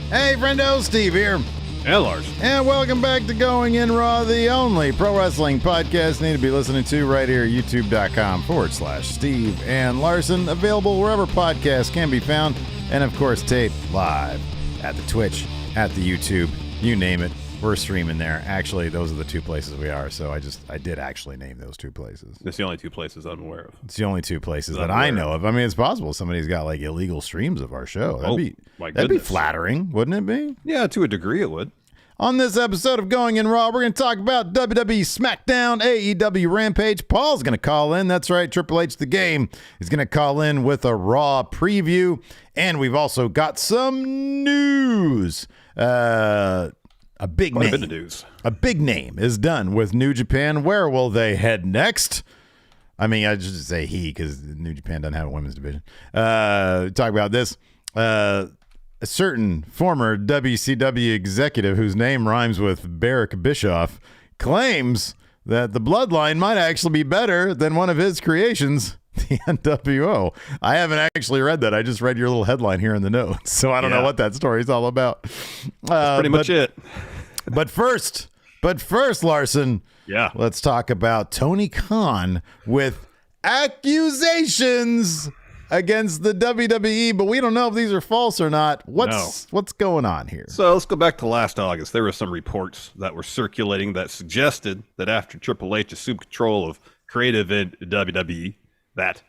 Hey, friendo, Steve here. And Larson. And welcome back to Going In Raw, the only pro wrestling podcast you need to be listening to right here at youtube.com/Steve and Larson. Available wherever podcasts can be found. And, of course, taped live at the Twitch, at the YouTube, you name it. We're streaming there. Actually, those are the two places we are, so I did actually name those two places. It's the only two places I'm aware of. It's the only two places that I know of. I mean, it's possible somebody's got, like, illegal streams of our show. That'd be flattering, wouldn't it be? Yeah, to a degree it would. On this episode of Going In Raw, we're going to talk about WWE Smackdown, AEW Rampage. Paul's going to call in. That's right, Triple H the Game is going to call in with a Raw preview. And we've also got some news. A big name is done with New Japan. Where will they head next? I mean, I just say he because New Japan doesn't have a women's division. Talk about this. A certain former WCW executive whose name rhymes with Barrick Bischoff claims that the bloodline might actually be better than one of his creations, the NWO. I haven't actually read that. I just read your little headline here in the notes, so I don't know what that story is all about. That's pretty much it. But first, Larson, let's talk about Tony Khan with accusations against the WWE, but we don't know if these are false or not. What's going on here? So let's go back to last August. There were some reports that were circulating that suggested that after Triple H assumed control of creative in WWE, that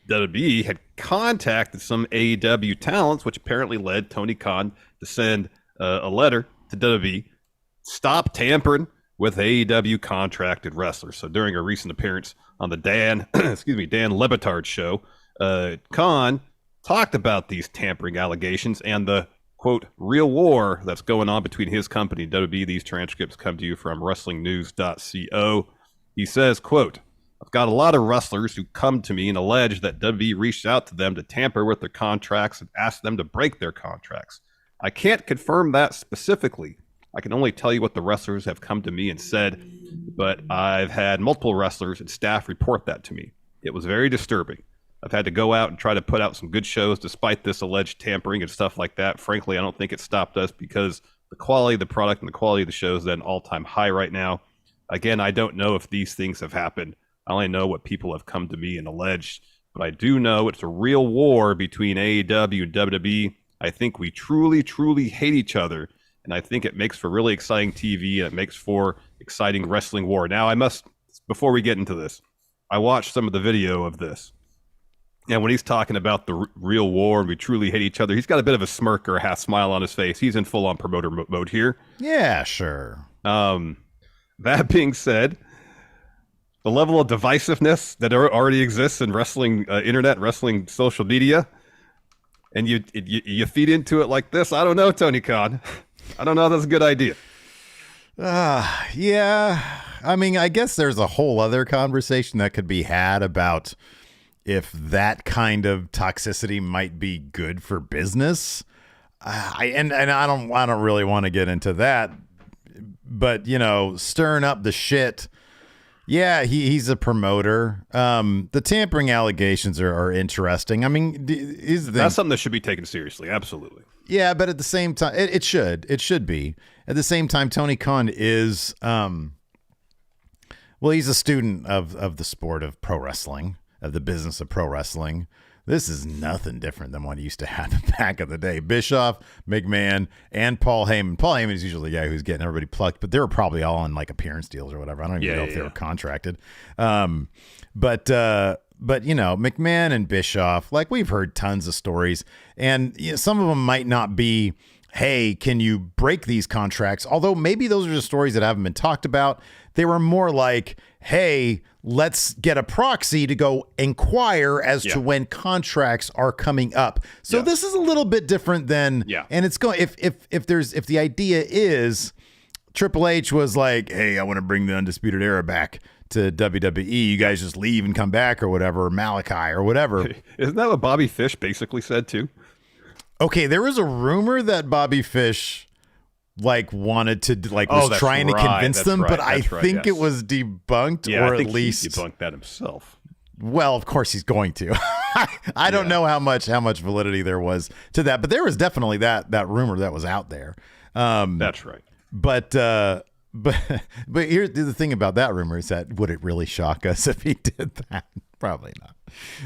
WWE had contacted some AEW talents, which apparently led Tony Khan to send a letter to WWE, stop tampering with AEW contracted wrestlers. So during a recent appearance on the Dan Lebitard show, Khan talked about these tampering allegations and the, quote, real war that's going on between his company and WWE. These transcripts come to you from wrestlingnews.co. He says, quote, I've got a lot of wrestlers who come to me and allege that WWE reached out to them to tamper with their contracts and asked them to break their contracts. I can't confirm that specifically. I can only tell you what the wrestlers have come to me and said, but I've had multiple wrestlers and staff report that to me. It was very disturbing. I've had to go out and try to put out some good shows despite this alleged tampering and stuff like that. Frankly, I don't think it stopped us because the quality of the product and the quality of the show is at an all-time high right now. Again, I don't know if these things have happened. I only know what people have come to me and alleged, but I do know it's a real war between AEW and WWE. I think we truly, truly hate each other, and I think it makes for really exciting TV and it makes for exciting wrestling war. Now, before we get into this, I watched some of the video of this. And when he's talking about the real war and we truly hate each other, he's got a bit of a smirk or a half smile on his face. He's in full-on promoter mode here. Yeah, sure. That being said, the level of divisiveness that already exists in wrestling, internet, wrestling, social media, and you feed into it like this, I don't know, Tony Khan. I don't know if that's a good idea. Yeah. I mean, I guess there's a whole other conversation that could be had about if that kind of toxicity might be good for business. I don't really want to get into that, but stirring up the shit. Yeah, he's a promoter. The tampering allegations are interesting. I mean, that's something that should be taken seriously. Absolutely. Yeah, but at the same time, it should be. At the same time, Tony Khan is, he's a student of the sport of pro wrestling, of the business of pro wrestling. This is nothing different than what used to happen back in the day. Bischoff, McMahon, and Paul Heyman. Paul Heyman is usually the guy who's getting everybody plucked, but they were probably all on like appearance deals or whatever. I don't even know if they were contracted. But McMahon and Bischoff, like we've heard tons of stories, and some of them might not be, hey, can you break these contracts? Although maybe those are just stories that haven't been talked about. They were more like, hey, let's get a proxy to go inquire as to when contracts are coming up. So this is a little bit different than, and it's going, if the idea is Triple H was like, hey, I want to bring the Undisputed Era back to WWE. You guys just leave and come back or whatever, or Malachi or whatever. Isn't that what Bobby Fish basically said too? Okay, there was a rumor that Bobby Fish wanted to was trying to convince them, but I think it was debunked, or at least he debunked that himself. Well, of course he's going to. I don't know how much validity there was to that, but there was definitely that rumor that was out there. That's right. But here's the thing about that rumor is that would it really shock us if he did that? Probably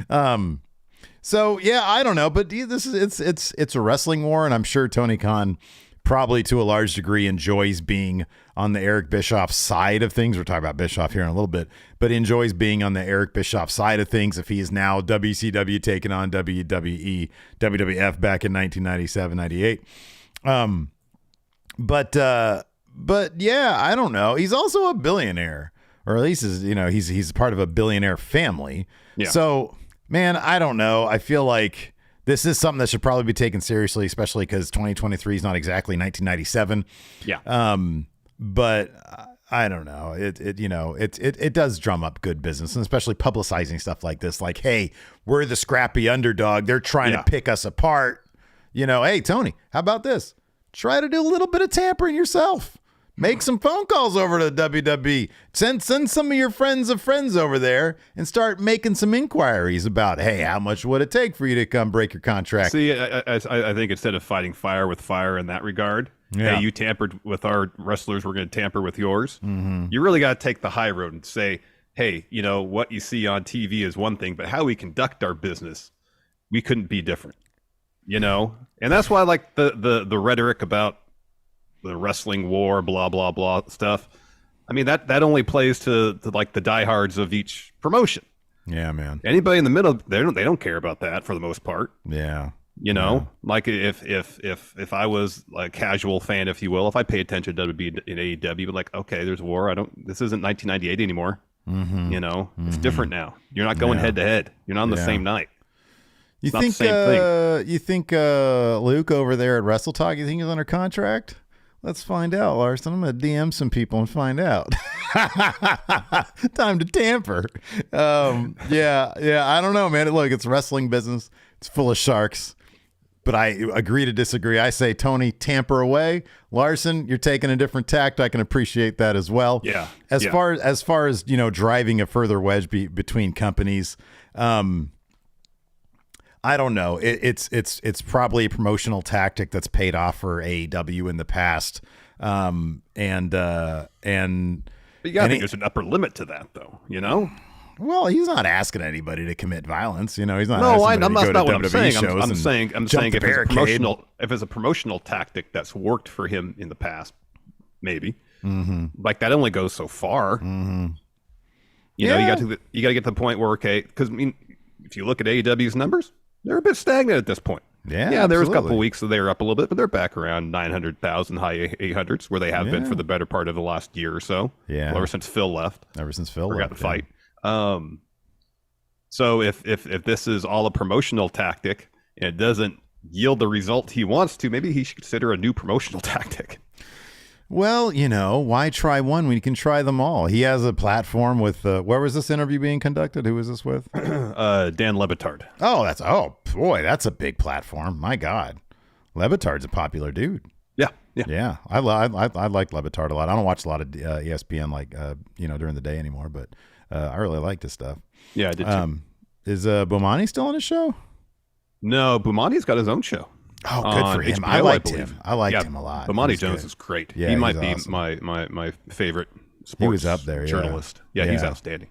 not. So yeah, I don't know, but this is it's a wrestling war, and I'm sure Tony Khan probably to a large degree enjoys being on the Eric Bischoff side of things. We're talking about Bischoff here in a little bit, but he enjoys being on the Eric Bischoff side of things. If he is now WCW taking on WWE, WWF back in 1997, 98. But yeah, I don't know. He's also a billionaire, or at least he's part of a billionaire family. Yeah. So man, I don't know. I feel like this is something that should probably be taken seriously, especially because 2023 is not exactly 1997. Yeah. But I don't know. It does drum up good business, and especially publicizing stuff like this. Like, hey, we're the scrappy underdog. They're trying to pick us apart. Hey, Tony, how about this? Try to do a little bit of tampering yourself. Make some phone calls over to WWE. Send some of your friends of friends over there and start making some inquiries about, hey, how much would it take for you to come break your contract? See, I think instead of fighting fire with fire in that regard, hey, you tampered with our wrestlers, we're going to tamper with yours. Mm-hmm. You really got to take the high road and say, hey, what you see on TV is one thing, but how we conduct our business, we couldn't be different. And that's why I like the rhetoric about the wrestling war, blah, blah, blah stuff. I mean, that only plays to like the diehards of each promotion. Yeah, man. Anybody in the middle, they don't care about that for the most part. Yeah. Like if I was like a casual fan, if you will, if I pay attention to WWE in AEW, like, okay, there's war. This isn't 1998 anymore. Mm-hmm. It's different now. You're not going head to head. You're not on the same night. You think Luke over there at Wrestle Talk, you think he's under contract? Let's find out, Larson. I'm going to DM some people and find out. Time to tamper. Yeah. I don't know, man. Look, it's wrestling business. It's full of sharks. But I agree to disagree. I say, Tony, tamper away. Larson, you're taking a different tact. I can appreciate that as well. Yeah. As far as driving a further wedge between companies, I don't know. It's probably a promotional tactic that's paid off for AEW in the past. But you gotta think there's an upper limit to that, though. Well, he's not asking anybody to commit violence. He's not. No, asking I'm to go not to what WWE I'm saying. I'm saying if it's a promotional tactic that's worked for him in the past, maybe. Mm-hmm. Like that only goes so far. Mm-hmm. You got to get to the point where because if you look at AEW's numbers, they're a bit stagnant at this point. Yeah, there was a couple of weeks that they were up a little bit, but they're back around 900,000, high 800s, where they have been for the better part of the last year or so. Yeah, ever since Phil left. Got the fight. So if this is all a promotional tactic and it doesn't yield the result he wants to, maybe he should consider a new promotional tactic. Well, why try one when you can try them all? He has a platform with, where was this interview being conducted? Who was this with? Dan Le Batard. Oh, boy, that's a big platform. My God. Le Batard's a popular dude. Yeah. I like Le Batard a lot. I don't watch a lot of ESPN during the day anymore, but I really like his stuff. Yeah, I did too. Is Bomani still on his show? No, Bomani's got his own show. Oh, good for him. HBO, I liked him. I liked him a lot. Bomani Jones is great. Yeah, he might be awesome. my favorite sports he was up there, journalist. Yeah, he's outstanding.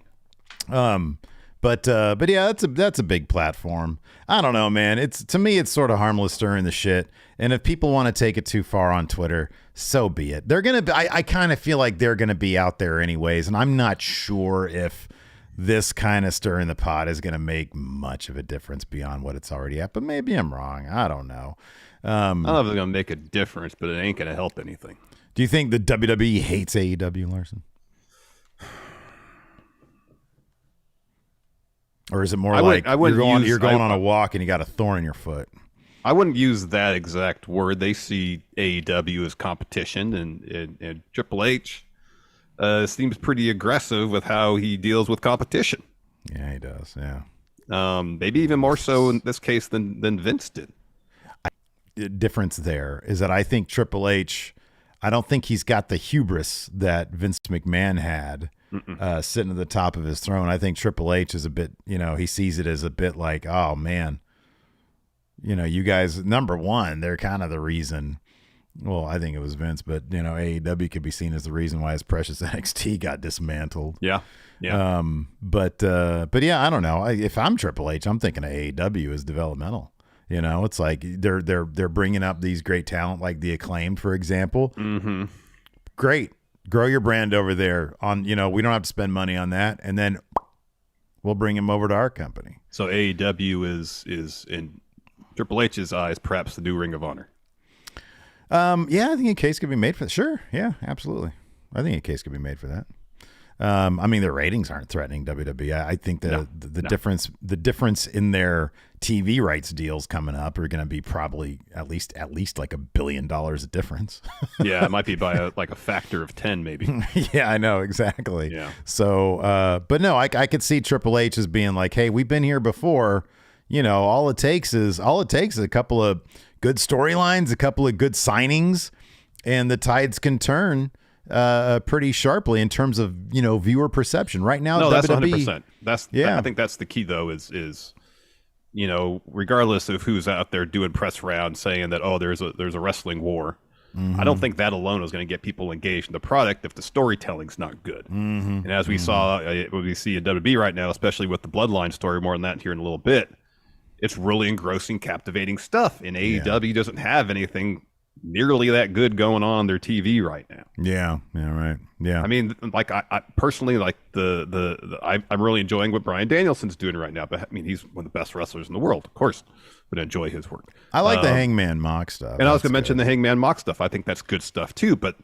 But yeah, that's a big platform. I don't know, man. To me, it's sort of harmless stirring the shit. And if people want to take it too far on Twitter, so be it. They're gonna. I kind of feel like they're gonna be out there anyways, and I'm not sure if this kind of stirring the pot is going to make much of a difference beyond what it's already at, but maybe I'm wrong. I don't know. I don't know if it's going to make a difference, but it ain't going to help anything. Do you think the WWE hates AEW, Larson? Or is it more you're going on a walk and you got a thorn in your foot? I wouldn't use that exact word. They see AEW as competition, and Triple H seems pretty aggressive with how he deals with competition. Yeah, he does. Yeah. Maybe even more so in this case than Vince did. The difference there is that I think Triple H, I don't think he's got the hubris that Vince McMahon had sitting at the top of his throne. I think Triple H is a bit, he sees it as a bit like, oh man, you guys, number one, they're kind of the reason. Well, I think it was Vince, but AEW could be seen as the reason why his precious NXT got dismantled. Yeah. Yeah. But yeah, I don't know. If I'm Triple H, I'm thinking of AEW as developmental. It's like they're bringing up these great talent, like the Acclaimed, for example. Mm-hmm. Great, grow your brand over there. On we don't have to spend money on that, and then we'll bring him over to our company. So AEW is in Triple H's eyes perhaps the new Ring of Honor. Yeah, I think a case could be made for that. Sure, yeah, absolutely. I think a case could be made for that. I mean, their ratings aren't threatening WWE. I think the difference in their TV rights deals coming up are going to be probably at least like $1 billion of difference. Yeah, it might be by a factor of 10, maybe. Yeah, I know, exactly. Yeah. So, but no, I could see Triple H as being like, hey, we've been here before. All it takes is a couple of good storylines, a couple of good signings, and the tides can turn pretty sharply in terms of viewer perception. Right now, no, that's WWE, 100%. I think that's the key, though. Is regardless of who's out there doing press rounds saying that there's a wrestling war. Mm-hmm. I don't think that alone is going to get people engaged in the product if the storytelling's not good. Mm-hmm. And as we saw, what we see in WWE right now, especially with the Bloodline story, more on that here in a little bit. It's really engrossing, captivating stuff. And AEW doesn't have anything nearly that good going on their TV right now. Yeah, right. Yeah. I mean, like I personally like I'm really enjoying what Bryan Danielson's doing right now. But I mean, he's one of the best wrestlers in the world. Of course, would enjoy his work. I like the Hangman Mock stuff. And I was going to mention the Hangman Mock stuff. I think that's good stuff too. But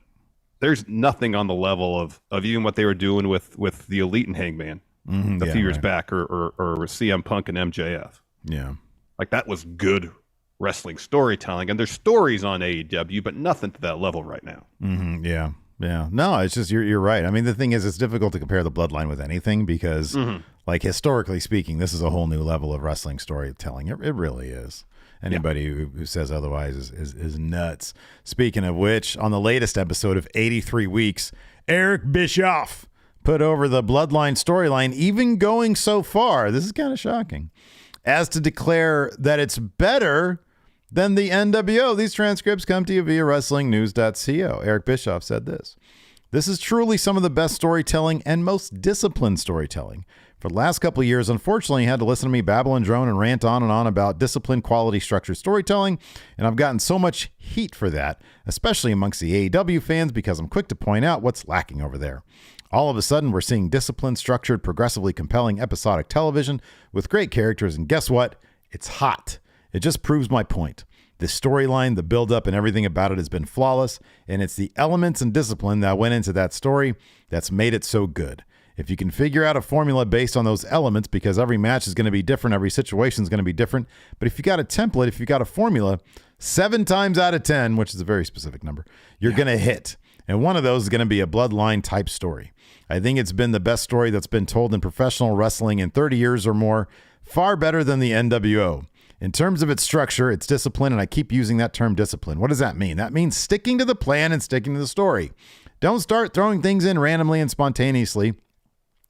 there's nothing on the level of even what they were doing with the Elite and Hangman a few years back, or CM Punk and MJF. Yeah. Like that was good wrestling storytelling, and there's stories on AEW, but nothing to that level right now. Mm-hmm. Yeah. No, it's just you're right. I mean, the thing is, it's difficult to compare the Bloodline with anything because, like historically speaking, this is a whole new level of wrestling storytelling. It really is. Anybody who says otherwise is nuts. Speaking of which, on the latest episode of 83 Weeks, Eric Bischoff put over the Bloodline storyline, even going so far. This is kind of shocking. As to declare that it's better than the NWO. These transcripts come to you via WrestlingNews.co. Eric Bischoff said this. This is truly some of the best storytelling and most disciplined storytelling. For the last couple of years, unfortunately, you had to listen to me babble and drone and rant on and on about disciplined, quality, structured storytelling, and I've gotten so much heat for that, especially amongst the AEW fans, because I'm quick to point out what's lacking over there. All of a sudden, we're seeing disciplined, structured, progressively compelling episodic television with great characters, and guess what? It's hot. It just proves my point. The storyline, the build-up, and everything about it has been flawless, and it's the elements and discipline that went into that story that's made it so good. If you can figure out a formula based on those elements, because every match is going to be different, every situation is going to be different, but if you got a template, if you got a formula, 7 times out of 10, which is a very specific number, you're going to hit. And one of those is going to be a Bloodline type story. I think it's been the best story that's been told in professional wrestling in 30 years or more, far better than the NWO. In terms of its structure, its discipline, and I keep using that term discipline. What does that mean? That means sticking to the plan and sticking to the story. Don't start throwing things in randomly and spontaneously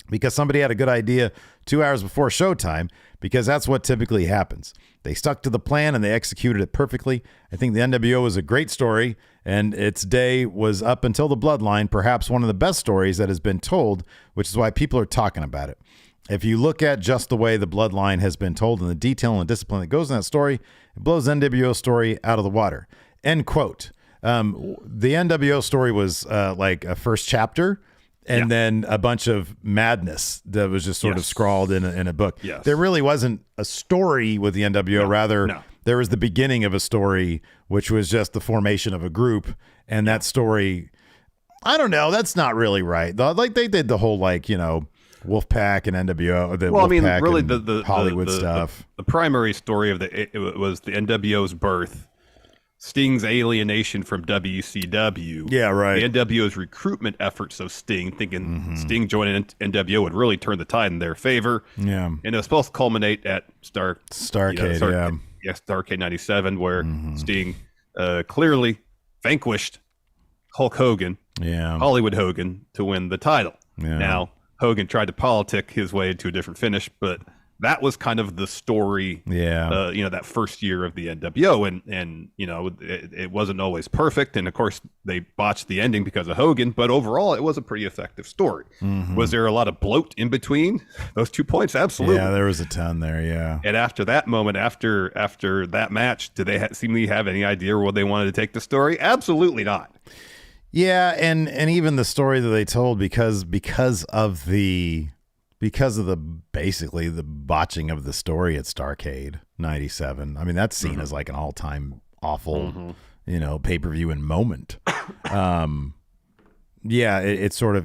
because somebody had a good idea 2 hours before showtime, because that's what typically happens. They stuck to the plan and they executed it perfectly. I think the NWO was a great story, and its day was up until the Bloodline, perhaps one of the best stories that has been told, which is why people are talking about it. If you look at just the way the Bloodline has been told and the detail and discipline that goes in that story, it blows the NWO story out of the water. End quote. The NWO story was like a first chapter, and then a bunch of madness that was just sort of scrawled in a book. Yes. There really wasn't a story with the NWO. Rather, there was the beginning of a story, which was just the formation of a group. And that story, I don't know, that's not really right. Like they did the whole, like, you know, Wolfpack and NWO. Wolfpack, really the Hollywood stuff. The primary story of it was the NWO's birth, Sting's alienation from WCW. Yeah, right. The NWO's recruitment efforts of Sting, thinking Sting joining NWO would really turn the tide in their favor. Yeah. And it was supposed to culminate at Starrcade, Starrcade 97, where Sting clearly vanquished Hulk Hogan, Hollywood Hogan, to win the title. Yeah. Now, Hogan tried to politic his way into a different finish, but that was kind of the story. Yeah. That first year of the NWO, and it wasn't always perfect, and of course they botched the ending because of Hogan. But overall, it was a pretty effective story. Mm-hmm. Was there a lot of bloat in between those 2 points? Absolutely. Yeah, there was a ton there. Yeah. And after that moment, after that match, did they seemingly have any idea where they wanted to take the story? Absolutely not. Yeah, and even the story that they told because of the basically the botching of the story at Starrcade 97. I mean, that's seen as like an all-time awful, pay-per-view and moment. Yeah, it sort of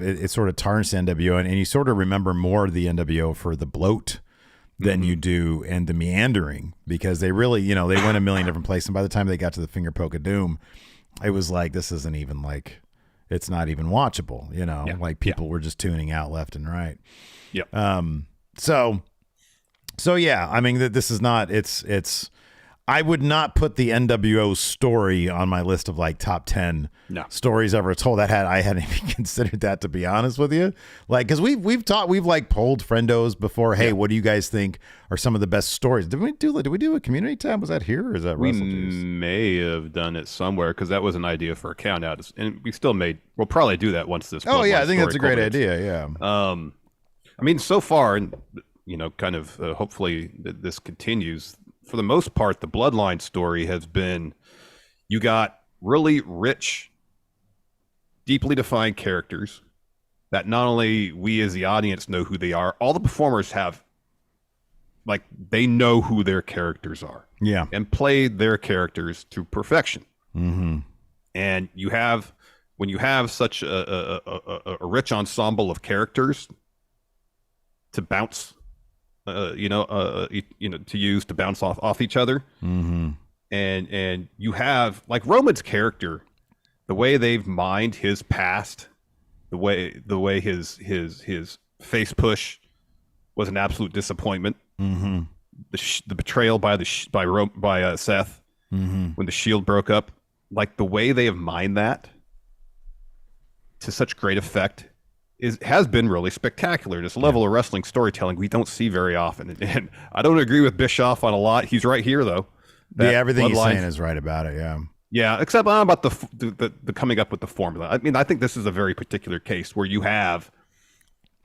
tarnished NWO, and you sort of remember more of the NWO for the bloat than you do and the meandering, because they really, they went a million different places, and by the time they got to the finger poke of doom, it was like, this isn't even like, it's not even watchable, like people were just tuning out left and right. Yep. So yeah, I mean, this is not, it's, I would not put the NWO story on my list of like top 10 stories ever told. I hadn't even considered that, to be honest with you. Like, cause we've like polled friendos before. Hey, what do you guys think are some of the best stories? Did we do a community tab? Was that here, or is that Russell Juice? We may have done it somewhere, cause that was an idea for a count out, and we'll probably do that once this. Oh yeah, I think that's a great idea. Yeah. I mean, so far, and hopefully this continues. For the most part, the Bloodline story has been, you got really rich, deeply defined characters that not only we as the audience know who they are, all the performers have, like, they know who their characters are. Yeah. And play their characters to perfection. Mm-hmm. And when you have such a rich ensemble of characters to bounce, to use to bounce off each other. Mm-hmm. And you have, like, Roman's character, the way they've mined his past, the way his face push was an absolute disappointment. Mm-hmm. The betrayal by Seth when the Shield broke up, like, the way they have mined that to such great effect has been really spectacular. This level of wrestling storytelling we don't see very often. And I don't agree with Bischoff on a lot. He's right here, though. Everything he's saying is right about it. Yeah. Yeah, except about the coming up with the formula. I mean, I think this is a very particular case where you have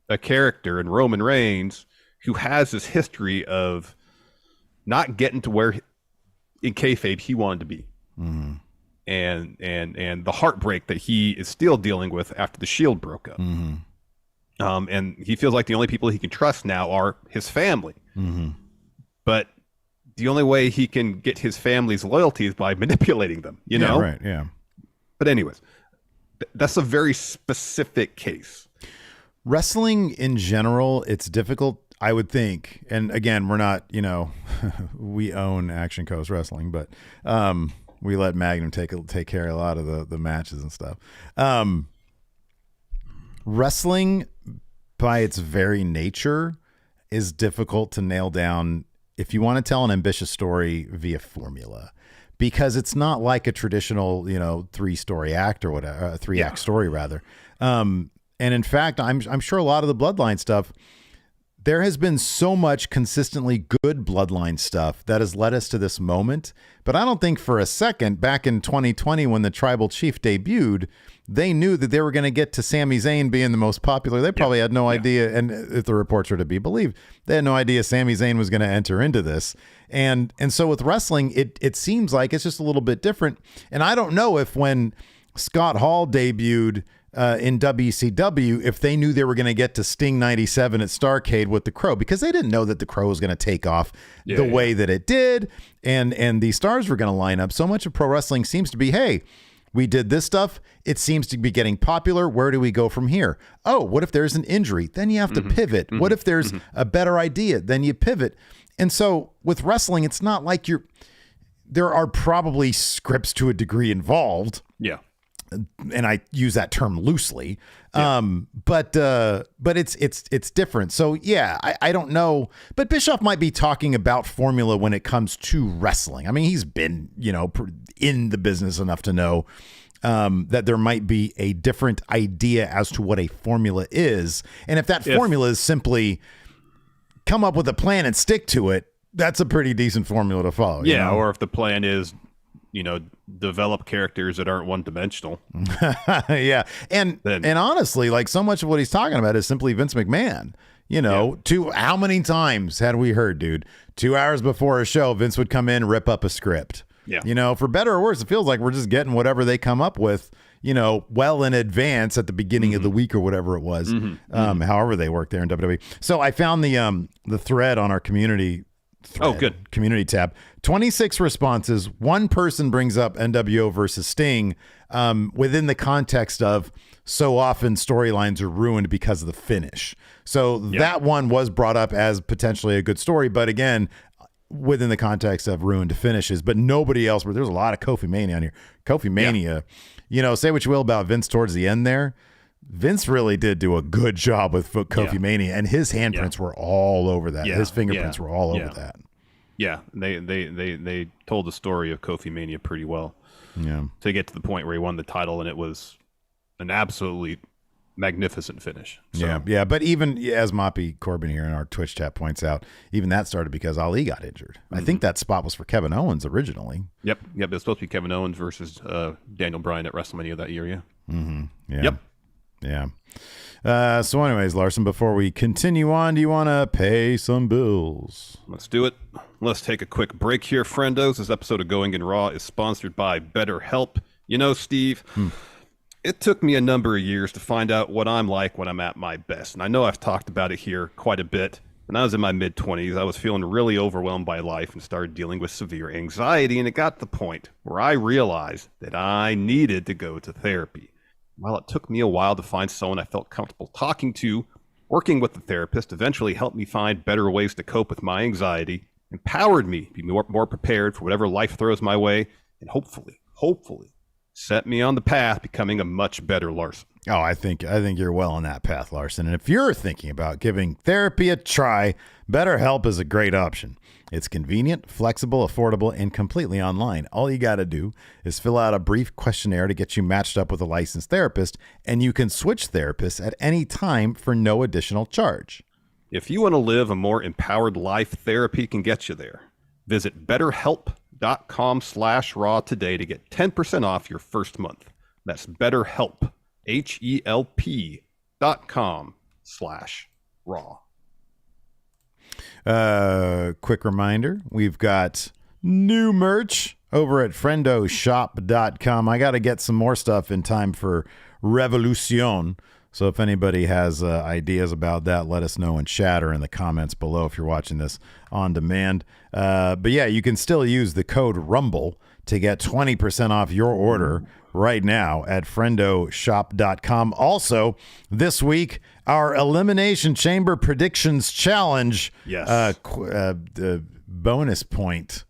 a character in Roman Reigns who has this history of not getting to where in kayfabe he wanted to be. Mm-hmm. And the heartbreak that he is still dealing with after the Shield broke up. Mm-hmm. And he feels like the only people he can trust now are his family. Mm-hmm. But the only way he can get his family's loyalty is by manipulating them, know? Right, yeah. But anyways, that's a very specific case. Wrestling in general, it's difficult, I would think. And again, we're not, we own Action Coast Wrestling, but we let Magnum take care of a lot of the matches and stuff. Wrestling, by its very nature, is difficult to nail down if you want to tell an ambitious story via formula, because it's not like a traditional, 3-story act or whatever, 3-act story rather. And in fact, I'm sure a lot of the Bloodline stuff, there has been so much consistently good Bloodline stuff that has led us to this moment. But I don't think for a second back in 2020, when the Tribal Chief debuted, they knew that they were going to get to Sami Zayn being the most popular. They probably had no idea. And if the reports are to be believed, they had no idea Sami Zayn was going to enter into this. And so with wrestling, it seems like it's just a little bit different. And I don't know if when Scott Hall debuted in WCW, if they knew they were going to get to Sting 97 at Starrcade with the Crow, because they didn't know that the Crow was going to take off the way that it did, and the stars were going to line up. So much of pro wrestling seems to be, hey, we did this stuff, it seems to be getting popular, where do we go from here? Oh, what if there's an injury? Then you have to pivot. What if there's a better idea? Then you pivot. And so with wrestling, it's not like there are probably scripts to a degree involved. Yeah. And I use that term loosely, but it's different. So yeah, I don't know, but Bischoff might be talking about formula when it comes to wrestling. I mean, he's been in the business enough to know that there might be a different idea as to what a formula is. And if that formula is simply come up with a plan and stick to it, that's a pretty decent formula to follow. Yeah, or if the plan is, develop characters that aren't one-dimensional. Yeah. And honestly, like, so much of what he's talking about is simply Vince McMahon. How many times had we heard, dude, 2 hours before a show, Vince would come in, rip up a script. Yeah. For better or worse, it feels like we're just getting whatever they come up with, well in advance at the beginning of the week or whatever it was, however they work there in WWE. So I found the thread on our community community tab. 26 responses. One person brings up NWO versus Sting within the context of so often storylines are ruined because of the finish. So that one was brought up as potentially a good story, but again, within the context of ruined finishes. But nobody else, there's a lot of Kofi Mania on here. Kofi Mania, say what you will about Vince towards the end there. Vince really did do a good job with Kofi Mania, and his handprints were all over that. His fingerprints were all over that. Yeah, they told the story of Kofi Mania pretty well. Yeah, to get to the point where he won the title, and it was an absolutely magnificent finish. So. Yeah. But even as Moppy Corbin here in our Twitch chat points out, even that started because Ali got injured. I think that spot was for Kevin Owens originally. Yep. It was supposed to be Kevin Owens versus Daniel Bryan at WrestleMania that year. Yeah. Mm-hmm. Yeah. Yep. Yeah. So anyways, Larson, before we continue on, do you want to pay some bills? Let's do it. Let's take a quick break here, friendos. This episode of Going in Raw is sponsored by BetterHelp. Steve, it took me a number of years to find out what I'm like when I'm at my best. And I know I've talked about it here quite a bit. When I was in my mid-20s, I was feeling really overwhelmed by life and started dealing with severe anxiety. And it got to the point where I realized that I needed to go to therapy. While it took me a while to find someone I felt comfortable talking to, working with the therapist eventually helped me find better ways to cope with my anxiety, empowered me to be more prepared for whatever life throws my way, and hopefully, set me on the path becoming a much better Larson. Oh, I think you're well on that path, Larson. And if you're thinking about giving therapy a try, BetterHelp is a great option. It's convenient, flexible, affordable, and completely online. All you got to do is fill out a brief questionnaire to get you matched up with a licensed therapist, and you can switch therapists at any time for no additional charge. If you want to live a more empowered life, therapy can get you there. Visit BetterHelp.com/raw today to get 10% off your first month. That's BetterHelp, HELP.com/raw. Quick reminder, we've got new merch over at FriendoShop.com. I got to get some more stuff in time for Revolution. So if anybody has ideas about that, let us know in chat or in the comments below if you're watching this on demand. But yeah, you can still use the code RUMBLE to get 20% off your order right now at FriendoShop.com. Also, this week, our Elimination Chamber Predictions Challenge, the bonus point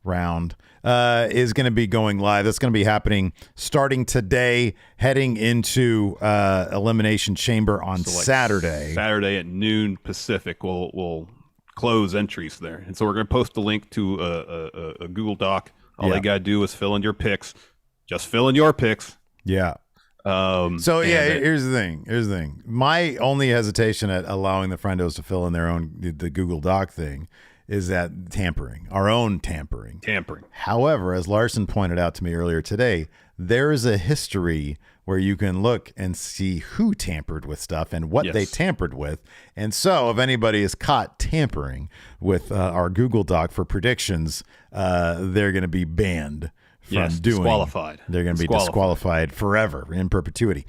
round, is going to be going live. That's going to be happening starting today, heading into Elimination Chamber on Saturday. Saturday at noon Pacific, we'll close entries there. And so we're going to post a link to a Google Doc. All they got to do is fill in your picks. Just fill in your picks. Yeah. Here's the thing. My only hesitation at allowing the friendos to fill in their own the Google Doc thing is that tampering. However, as Larson pointed out to me earlier today, there is a history where you can look and see who tampered with stuff and what they tampered with. And so if anybody is caught tampering with our Google Doc for predictions, they're going to be banned from disqualified. They're going to be disqualified forever in perpetuity.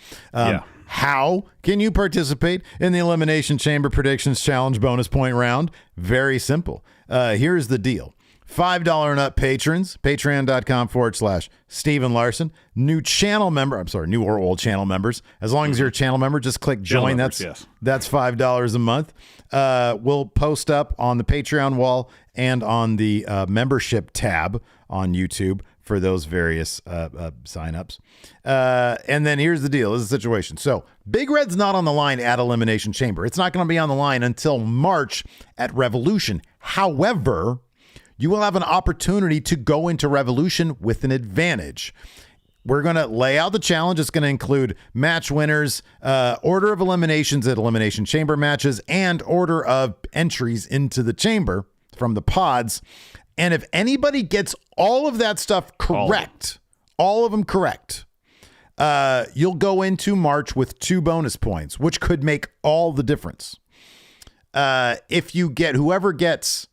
How can you participate in the Elimination Chamber Predictions Challenge bonus point round? Very simple. Here's the deal. $5 and up patrons, patreon.com/Steven Larson. New or old channel members. As long as you're a channel member, just click join. That's $5 a month. We'll post up on the Patreon wall and on the membership tab on YouTube for those various signups. And then here's the deal. This is the situation. So Big Red's not on the line at Elimination Chamber. It's not going to be on the line until March at Revolution. However, you will have an opportunity to go into Revolution with an advantage. We're going to lay out the challenge. It's going to include match winners, order of eliminations at Elimination Chamber matches, and order of entries into the chamber from the pods. And if anybody gets all of that stuff correct, all of them correct, you'll go into March with 2 bonus points, which could make all the difference. If you get whoever gets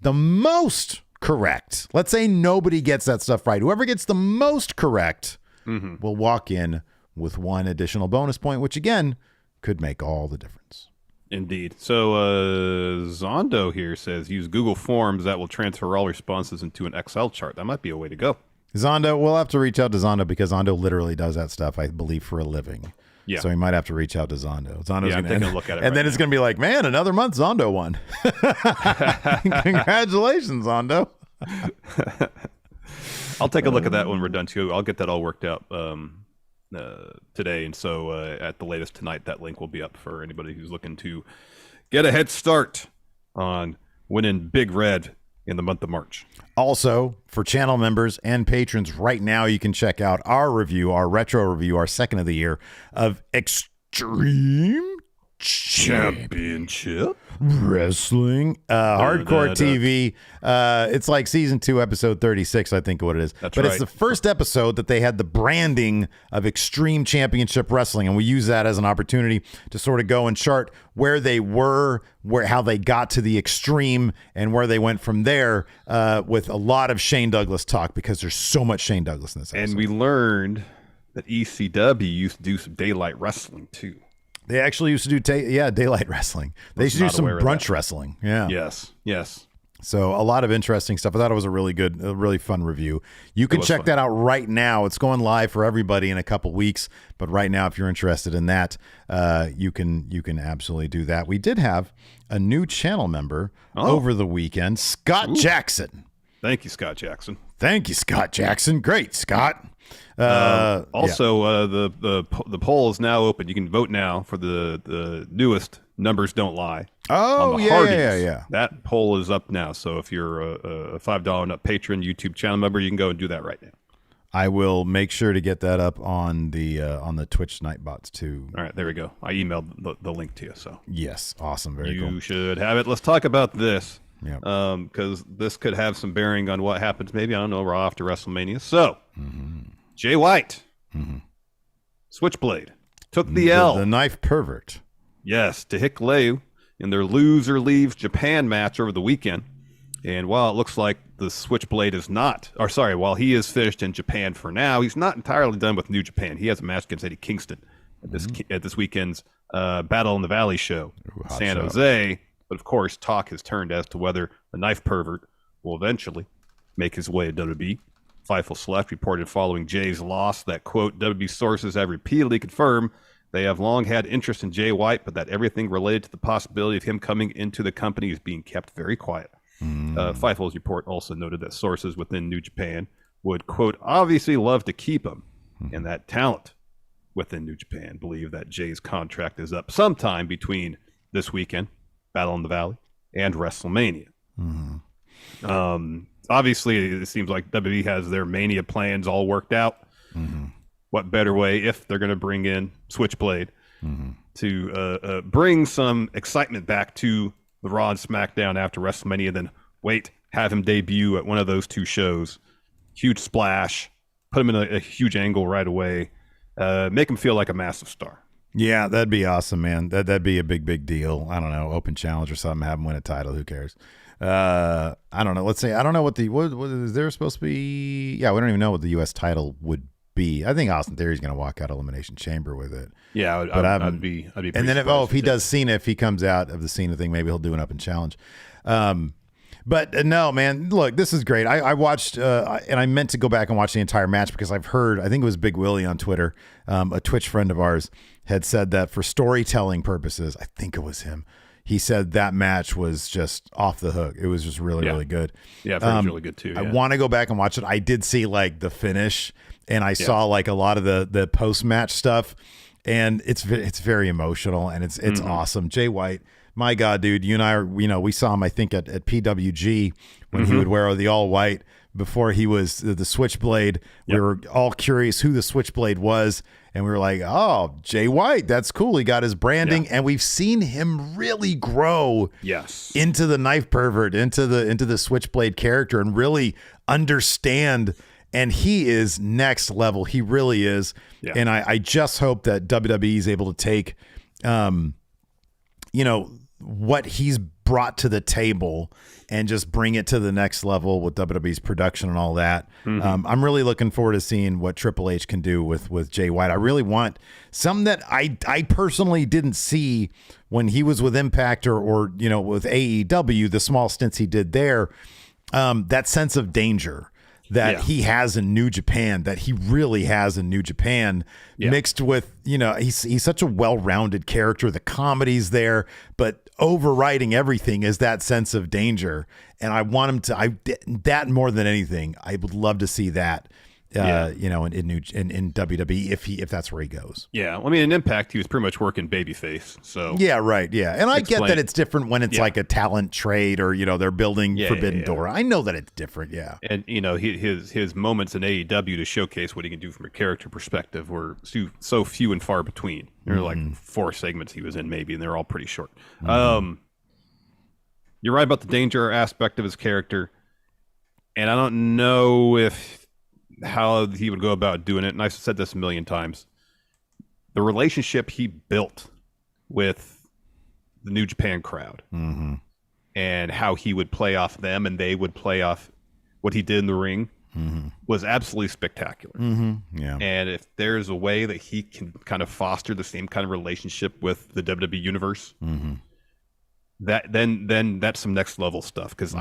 the most correct, let's say nobody gets that stuff right, whoever gets the most correct will walk in with 1 additional bonus point, which again could make all the difference. Indeed. So Zondo here says use Google Forms that will transfer all responses into an Excel chart. That might be a way to go. Zondo, we'll have to reach out to Zondo because Zondo literally does that stuff, I believe, for a living. Yeah. So we might have to reach out to Zondo. Zondo's I'm taking a look at it. And then it's going to be like, man, another month Zondo won. Congratulations, Zondo. I'll take a look at that when we're done too. I'll get that all worked out today. And so at the latest tonight, that link will be up for anybody who's looking to get a head start on winning Big Red in the month of March. Also, for channel members and patrons, right now you can check out our review, our retro review, our second of the year of Extreme Championship Wrestling, Hardcore TV. It's like season 2, episode 36, I think what it is. That's but right. It's the first episode that they had the branding of Extreme Championship Wrestling, and we use that as an opportunity to sort of go and chart where they were, how they got to the Extreme, and where they went from there, with a lot of Shane Douglas talk because there's so much Shane Douglas in this episode. And we learned that ECW used to do some daylight wrestling too. They actually used to do daylight wrestling. They used to do some brunch wrestling. Yeah. Yes. So a lot of interesting stuff. I thought it was a really fun review. You can check that out right now. It's going live for everybody in a couple weeks. But right now, if you're interested in that, you can absolutely do that. We did have a new channel member over the weekend, Scott Jackson. Thank you, Scott Jackson. Thank you, Scott Jackson. Great, Scott. The poll is now open. You can vote now for the newest Numbers Don't Lie. Oh, yeah. That poll is up now. So if you're a $5 and up patron, YouTube channel member, you can go and do that right now. I will make sure to get that up on the Twitch Nightbots too. All right, there we go. I emailed the link to you. So yes, awesome, very cool. You should have it. Let's talk about this. Yeah. Because this could have some bearing on what happens. Maybe, I don't know, Raw after WrestleMania. So. Jay White, Switchblade, took the L. The knife pervert. Yes, to Hikuleo in their Loser Leaves Japan match over the weekend. And while it looks like the Switchblade is while he is finished in Japan for now, he's not entirely done with New Japan. He has a match against Eddie Kingston at this weekend's Battle in the Valley show in San Jose. But of course, talk has turned as to whether the knife pervert will eventually make his way to WWE. Fightful Select reported following Jay's loss that, quote, WWE sources have repeatedly confirmed they have long had interest in Jay White, but that everything related to the possibility of him coming into the company is being kept very quiet. Fightful's report also noted that sources within New Japan would, quote, obviously love to keep him, and that talent within New Japan believe that Jay's contract is up sometime between this weekend, Battle in the Valley, and WrestleMania. Obviously, it seems like WWE has their Mania plans all worked out. What better way, if they're going to bring in Switchblade, to bring some excitement back to the Raw and SmackDown after WrestleMania than have him debut at one of those 2 shows. Huge splash, put him in a huge angle right away, make him feel like a massive star. Yeah, that'd be awesome, man. That'd be a big deal. I don't know, open challenge or something, have him win a title, who cares? I don't know. Let's say, I don't know what is there supposed to be? Yeah, we don't even know what the U.S. title would be. I think Austin Theory's going to walk out of Elimination Chamber with it. Yeah, I'd be. And then if he does Cena, if he comes out of the Cena thing, maybe he'll do an up and challenge. But no, man, look, this is great. I watched, and I meant to go back and watch the entire match because I've heard, I think it was Big Willie on Twitter, a Twitch friend of ours, had said that for storytelling purposes, I think it was him, he said that match was just off the hook. It was just really good. Yeah, it was really good too. Yeah. I want to go back and watch it. I did see like the finish, and I saw like a lot of the post-match stuff, and it's very emotional, and it's awesome. Jay White, my God, dude, you and I are, we saw him, I think, at PWG when he would wear the all white before he was the Switchblade. We were all curious who the Switchblade was, and we were like, oh, Jay White, that's cool. He got his branding, and we've seen him really grow into the knife pervert, into the Switchblade character, and really understand. And he is next level. He really is. Yeah. And I just hope that WWE is able to take, what he's brought to the table and just bring it to the next level with WWE's production and all that. I'm really looking forward to seeing what Triple H can do with Jay White. I really want something that I personally didn't see when he was with Impact or with AEW, the small stints he did there, that sense of danger that he has in New Japan, that he really has in New Japan, mixed with, he's such a well-rounded character. The comedy's there, but overriding everything is that sense of danger. And I want him to, that more than anything, I would love to see that, in WWE if that's where he goes. Yeah. Well, I mean, in Impact, he was pretty much working babyface. So yeah, right. Yeah. And I get that it's different when it's like a talent trade or, they're building Forbidden Door. I know that it's different. Yeah. And, his moments in AEW to showcase what he can do from a character perspective were so few and far between. There were like 4 segments he was in maybe, and they're all pretty short. You're right about the danger aspect of his character. And I don't know how he would go about doing it. And I've said this a million times. The relationship he built with the New Japan crowd and how he would play off them and they would play off what he did in the ring was absolutely spectacular. Yeah. And if there's a way that he can kind of foster the same kind of relationship with the WWE universe, then that's some next level stuff. Because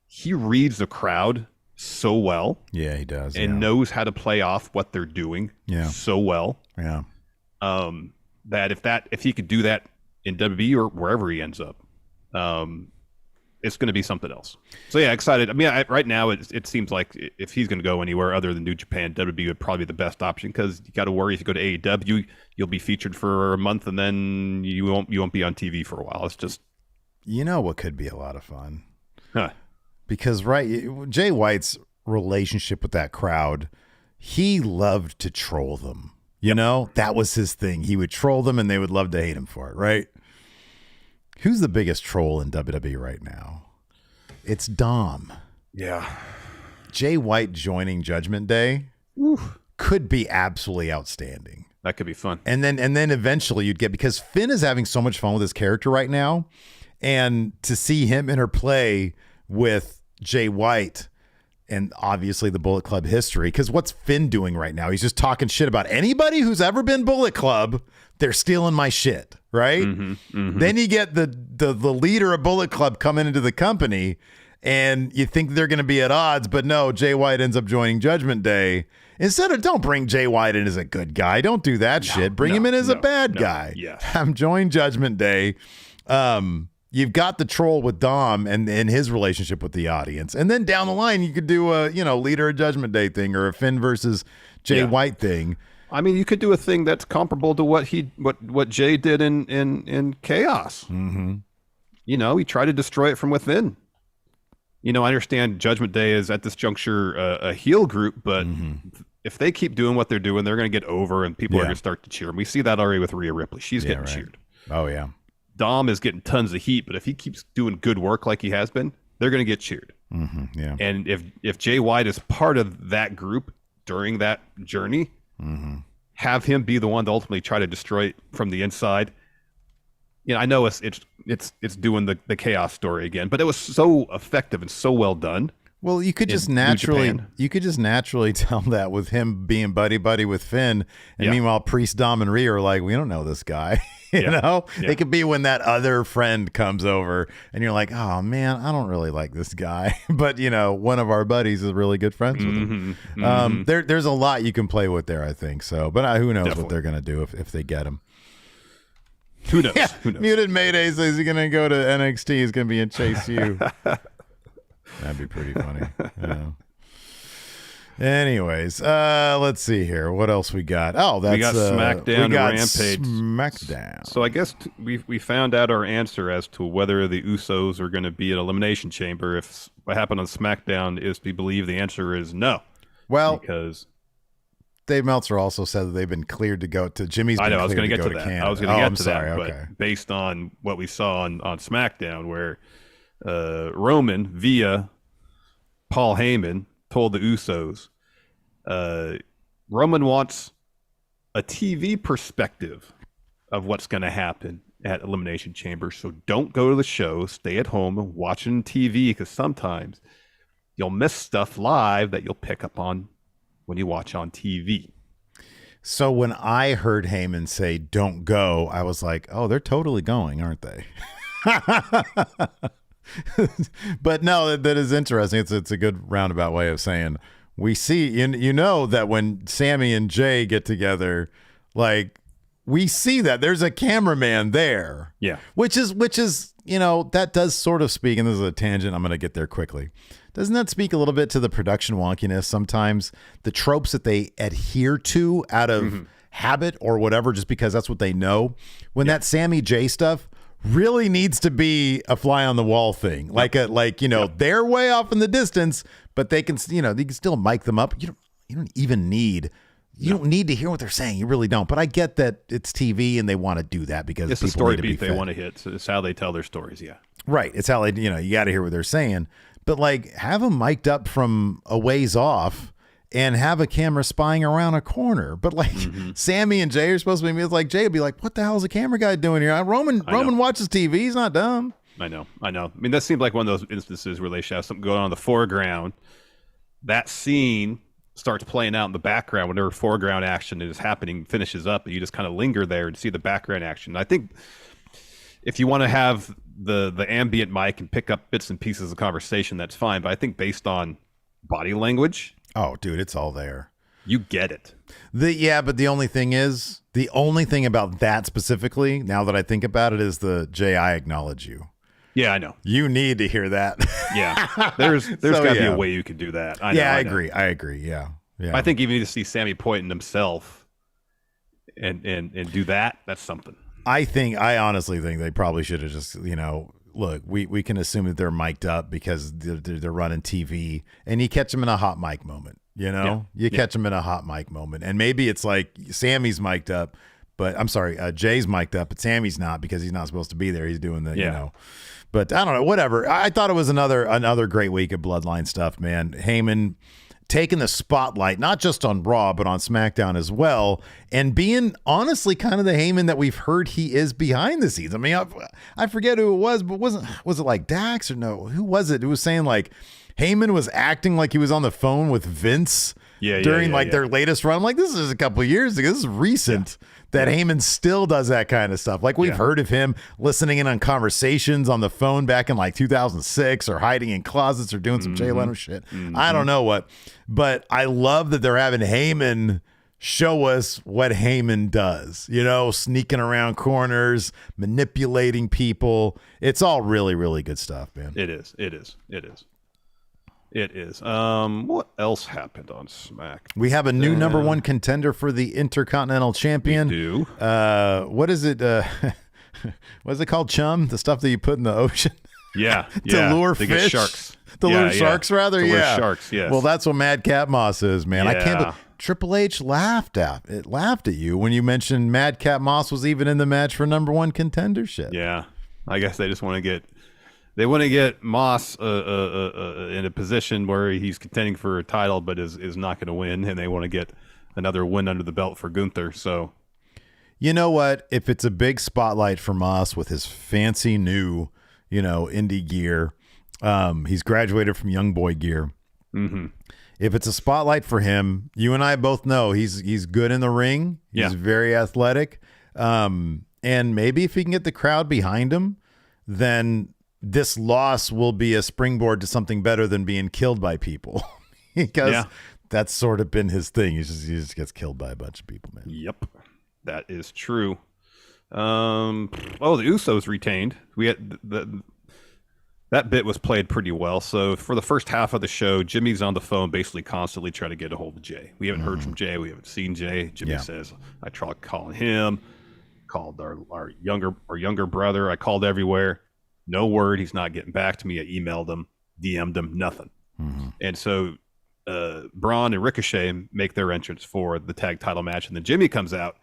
he reads the crowd so well. Yeah, he does. And knows how to play off what they're doing so well. Yeah. That if he could do that in WWE or wherever he ends up, it's going to be something else. So yeah, excited. I mean, right now it seems like if he's going to go anywhere other than New Japan, WWE would probably be the best option, because you got to worry if you go to AEW, you'll be featured for a month and then you won't be on TV for a while. It's just, what could be a lot of fun. Because Jay White's relationship with that crowd, he loved to troll them. That was his thing. He would troll them and they would love to hate him for it, right? Who's the biggest troll in WWE right now? It's Dom. Yeah. Jay White joining Judgment Day could be absolutely outstanding. That could be fun. And then eventually you'd get, because Finn is having so much fun with his character right now, and to see him interplay with Jay White and obviously the Bullet Club history, because what's Finn doing right now? He's just talking shit about anybody who's ever been Bullet Club. They're stealing my shit, right? Then you get the leader of Bullet Club coming into the company, and you think they're going to be at odds, but no, Jay White ends up joining Judgment Day. Instead of, don't bring Jay White in as a good guy. Don't do that shit. Bring him in as a bad guy. Yeah. Have him join Judgment Day. You've got the troll with Dom and his relationship with the audience. And then down the line, you could do a, leader of Judgment Day thing, or a Finn versus Jay White thing. I mean, you could do a thing that's comparable to what Jay did in Chaos. He tried to destroy it from within. I understand Judgment Day is at this juncture a heel group, but if they keep doing what they're doing, they're going to get over and people are going to start to cheer them. We see that already with Rhea Ripley. She's getting cheered. Oh, yeah. Dom is getting tons of heat, but if he keeps doing good work like he has been, they're going to get cheered. Yeah. And if Jay White is part of that group during that journey, have him be the one to ultimately try to destroy it from the inside. I know it's doing the Chaos story again, but it was so effective and so well done. Well, you could just naturally tell that with him being buddy with Finn, and meanwhile Priest, Dom, and Rhea are like, we don't know this guy. It could be when that other friend comes over, and you're like, oh man, I don't really like this guy, but one of our buddies is really good friends with him. There's a lot you can play with there, I think so. But who knows what they're gonna do if they get him. Who knows? Muted Mayday says he's gonna go to NXT. He's gonna be in Chase U. That'd be pretty funny. Anyways, let's see here. What else we got? Oh, that's we got Smackdown and Rampage. Smackdown. So I guess we found out our answer as to whether the Usos are going to be an Elimination Chamber. If what happened on SmackDown is to believe, the answer is no. Well, because Dave Meltzer also said that they've been cleared to go to Jimmy's. I know. I was going to get to that. Canada. I was going to get to sorry, that. Okay. But based on what we saw on SmackDown, where Roman via Paul Heyman told the Usos, Roman wants a TV perspective of what's going to happen at Elimination Chamber. So don't go to the show. Stay at home and watch it on TV, because sometimes you'll miss stuff live that you'll pick up on when you watch on TV. So when I heard Heyman say "don't go," I was like, "Oh, they're totally going, aren't they?" But no, that is interesting. It's a good roundabout way of saying we see. You know that when Sammy and Jay get together, like we see that there's a cameraman there. Yeah, which is that does sort of speak. And this is a tangent. I'm going to get there quickly. Doesn't that speak a little bit to the production wonkiness? Sometimes the tropes that they adhere to out of habit or whatever, just because that's what they know. When that Sammy J stuff really needs to be a fly on the wall thing, they're way off in the distance, but they can still mic them up. You don't even need. You don't need to hear what they're saying. You really don't. But I get that it's TV and they want to do that because it's people a story need to be beat they fed. want to hit. So it's how they tell their stories. Yeah, right. It's how they you got to hear what they're saying. But like, have them mic'd up from a ways off and have a camera spying around a corner. But like, Sammy and Jay are supposed to be like, Jay would be like, "What the hell is the camera guy doing here?" Roman watches TV. He's not dumb. I know. I mean, that seemed like one of those instances where they should have something going on in the foreground. That scene starts playing out in the background whenever foreground action is happening, finishes up, and you just kind of linger there and see the background action. I think if you want to have the ambient mic and pick up bits and pieces of conversation, that's fine. But I think based on body language, oh, dude, it's all there. You get it. But the only thing about that specifically, now that I think about it, is the Jay, I acknowledge you. Yeah, I know. You need to hear that. Yeah, there's got to be a way you could do that. I agree. Yeah. I think even to see Sammy pointing himself and do that, that's something. I honestly think they probably should have just, look, we can assume that they're mic'd up because they're running TV, and you catch them in a hot mic moment, catch them in a hot mic moment. And maybe it's like Sammy's mic'd up, but I'm sorry, Jay's mic'd up, but Sammy's not because he's not supposed to be there. He's doing the, but I don't know, whatever. I thought it was another great week of Bloodline stuff, man. Heyman taking the spotlight, not just on Raw, but on SmackDown as well, and being honestly kind of the Heyman that we've heard he is behind the scenes. I mean, I forget who it was, but was it like Dax or no? Who was it? It was saying like Heyman was acting like he was on the phone with Vince during their latest run. I'm like, this is a couple of years ago. This is recent that Heyman still does that kind of stuff. Like we've heard of him listening in on conversations on the phone back in like 2006 or hiding in closets or doing some Jay Leno shit. I don't know what, but I love that they're having Heyman show us what Heyman does, sneaking around corners, manipulating people. It's all really, really good stuff, man. It is. What else happened on Smack? We have a new number one contender for the Intercontinental Champion. We do. What is it? What is it called? Chum? The stuff that you put in the ocean? Yeah. To lure they fish? Get sharks. Lure sharks, rather? To lure yeah. sharks, yes. Well, that's what Madcap Moss is, man. Yeah. I can't believe Triple H laughed at you when you mentioned Madcap Moss was even in the match for number one contendership. Yeah. I guess they just want to get... They want to get Moss in a position where he's contending for a title but is not going to win, and they want to get another win under the belt for Gunther. So, you know what? If it's a big spotlight for Moss with his fancy new, indie gear, he's graduated from Young Boy gear. Mm-hmm. If it's a spotlight for him, you and I both know he's good in the ring. He's very athletic, and maybe if he can get the crowd behind him, then this loss will be a springboard to something better than being killed by people because that's sort of been his thing. He just gets killed by a bunch of people, man. Yep, that is true. The Usos retained. We had that bit was played pretty well. So for the first half of the show, Jimmy's on the phone basically constantly trying to get a hold of Jay. We haven't heard from Jay. We haven't seen Jay. Jimmy says, I tried calling him, called our younger brother. I called everywhere. No word. He's not getting back to me. I emailed him, DM'd him, nothing. And so Braun and Ricochet make their entrance for the tag title match. And then Jimmy comes out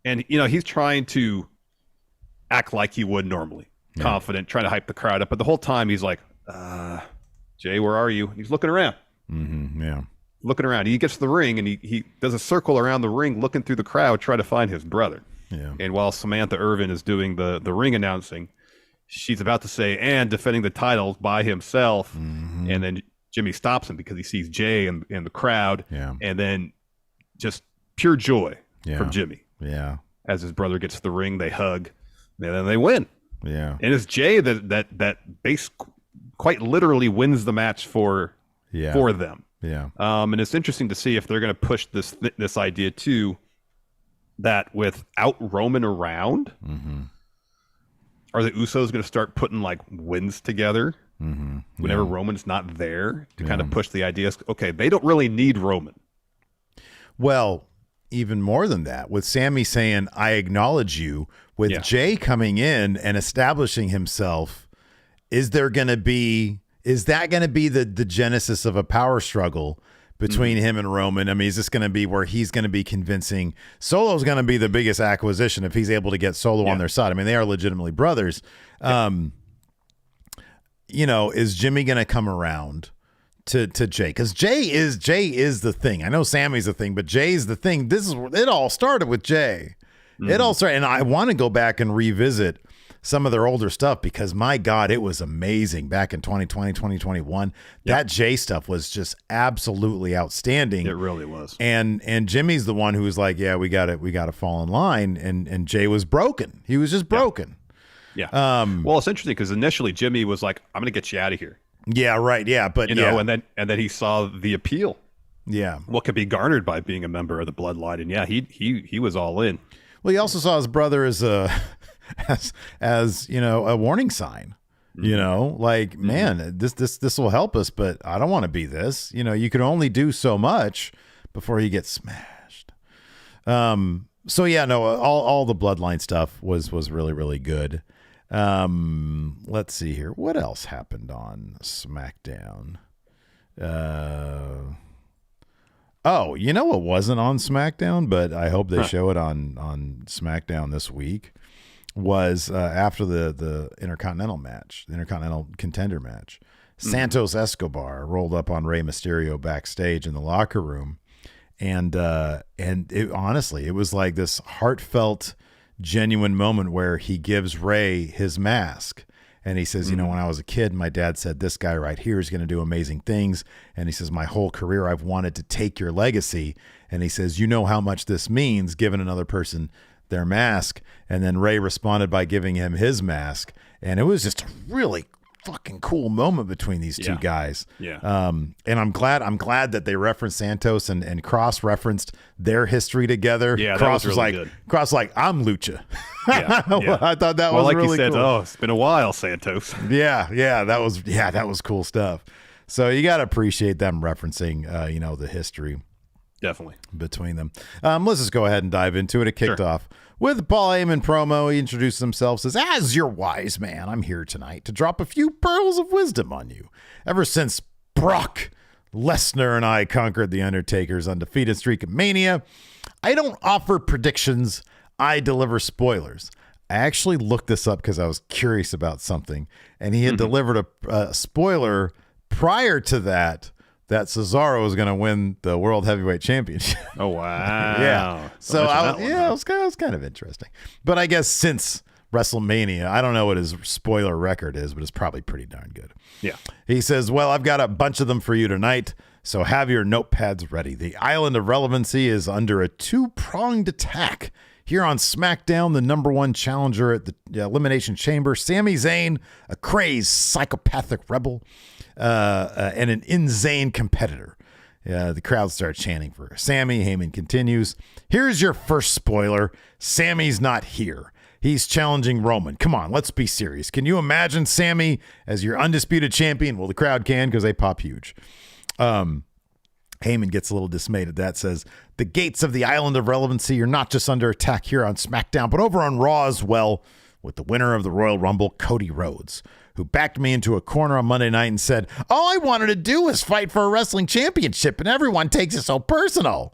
and, he's trying to act like he would normally. Confident, trying to hype the crowd up. But the whole time he's like, Jay, where are you? And he's looking around. Looking around. He gets to the ring and he does a circle around the ring, looking through the crowd, trying to find his brother. And while Samantha Irvin is doing the ring announcing, she's about to say, and defending the titles by himself. And then Jimmy stops him because he sees Jay in the crowd. And then just pure joy from Jimmy. As his brother gets to the ring, they hug, and then they win. And it's Jay that quite literally wins the match for them. And it's interesting to see if they're going to push this idea too, that without Roman around, are the Usos going to start putting like wins together whenever Roman's not there to kind of push the idea? Okay, they don't really need Roman. Well, even more than that, with Sammy saying, I acknowledge you, with Jay coming in and establishing himself, is that going to be the genesis of a power struggle between him and Roman? I mean, is this going to be where he's going to be convincing Solo's going to be the biggest acquisition if he's able to get Solo on their side? I mean, they are legitimately brothers. Is Jimmy going to come around to Jay? Because Jay is the thing. I know Sammy's the thing, but Jay's the thing. It all started with Jay. It all started, and I want to go back and revisit some of their older stuff because, my God, it was amazing back in 2020, 2021. That Jay stuff was just absolutely outstanding. It really was. And Jimmy's the one who was like, yeah, we got to fall in line. And Jay was broken. He was just broken. Well, it's interesting because initially Jimmy was like, I'm going to get you out of here. Yeah, right. Yeah, but and then he saw the appeal. What could be garnered by being a member of the bloodline, and he was all in. Well, he also saw his brother as a warning sign. Man, this will help us, but I don't want to be this. You can only do so much before you get smashed. All the bloodline stuff was really, really good. Let's see here. What else happened on SmackDown? What wasn't on SmackDown, but I hope they show it on SmackDown this week, was after the Intercontinental match, the Intercontinental Contender match. Santos Escobar rolled up on Rey Mysterio backstage in the locker room, and it was like this heartfelt, genuine moment where he gives Rey his mask. And he says, when I was a kid, my dad said, this guy right here is going to do amazing things. And he says, my whole career, I've wanted to take your legacy. And he says, you know how much this means, giving another person their mask. And then Rey responded by giving him his mask. And it was just a really fucking cool moment between these two guys. And I'm glad that they referenced Santos and Cross referenced their history together. Cross was really good. Cross I'm Lucha. I thought that was like really you said, cool. Oh, it's been a while, Santos. That was cool stuff. So you got to appreciate them referencing the history definitely between them. Let's just go ahead and dive into it. It kicked off with Paul Heyman promo. He introduced himself, says, as your wise man, I'm here tonight to drop a few pearls of wisdom on you. Ever since Brock Lesnar and I conquered The Undertaker's undefeated streak of Mania, I don't offer predictions, I deliver spoilers. I actually looked this up because I was curious about something, and he had delivered a spoiler prior to that Cesaro was going to win the World Heavyweight Championship. Oh, wow. So it was kind of interesting. But I guess since WrestleMania, I don't know what his spoiler record is, but it's probably pretty darn good. Yeah. He says, well, I've got a bunch of them for you tonight, so have your notepads ready. The Island of Relevancy is under a two-pronged attack. Here on SmackDown, the number one challenger at the Elimination Chamber, Sami Zayn, a crazed psychopathic rebel, and an insane competitor. The crowd starts chanting for Sami. Heyman continues. Here's your first spoiler. Sami's not here. He's challenging Roman. Come on, let's be serious. Can you imagine Sammy as your undisputed champion? Well, the crowd can because they pop huge. Heyman gets a little dismayed at that, says, the gates of the Island of Relevancy are not just under attack here on SmackDown, but over on Raw as well, with the winner of the Royal Rumble, Cody Rhodes, who backed me into a corner on Monday night and said, all I wanted to do was fight for a wrestling championship, and everyone takes it so personal.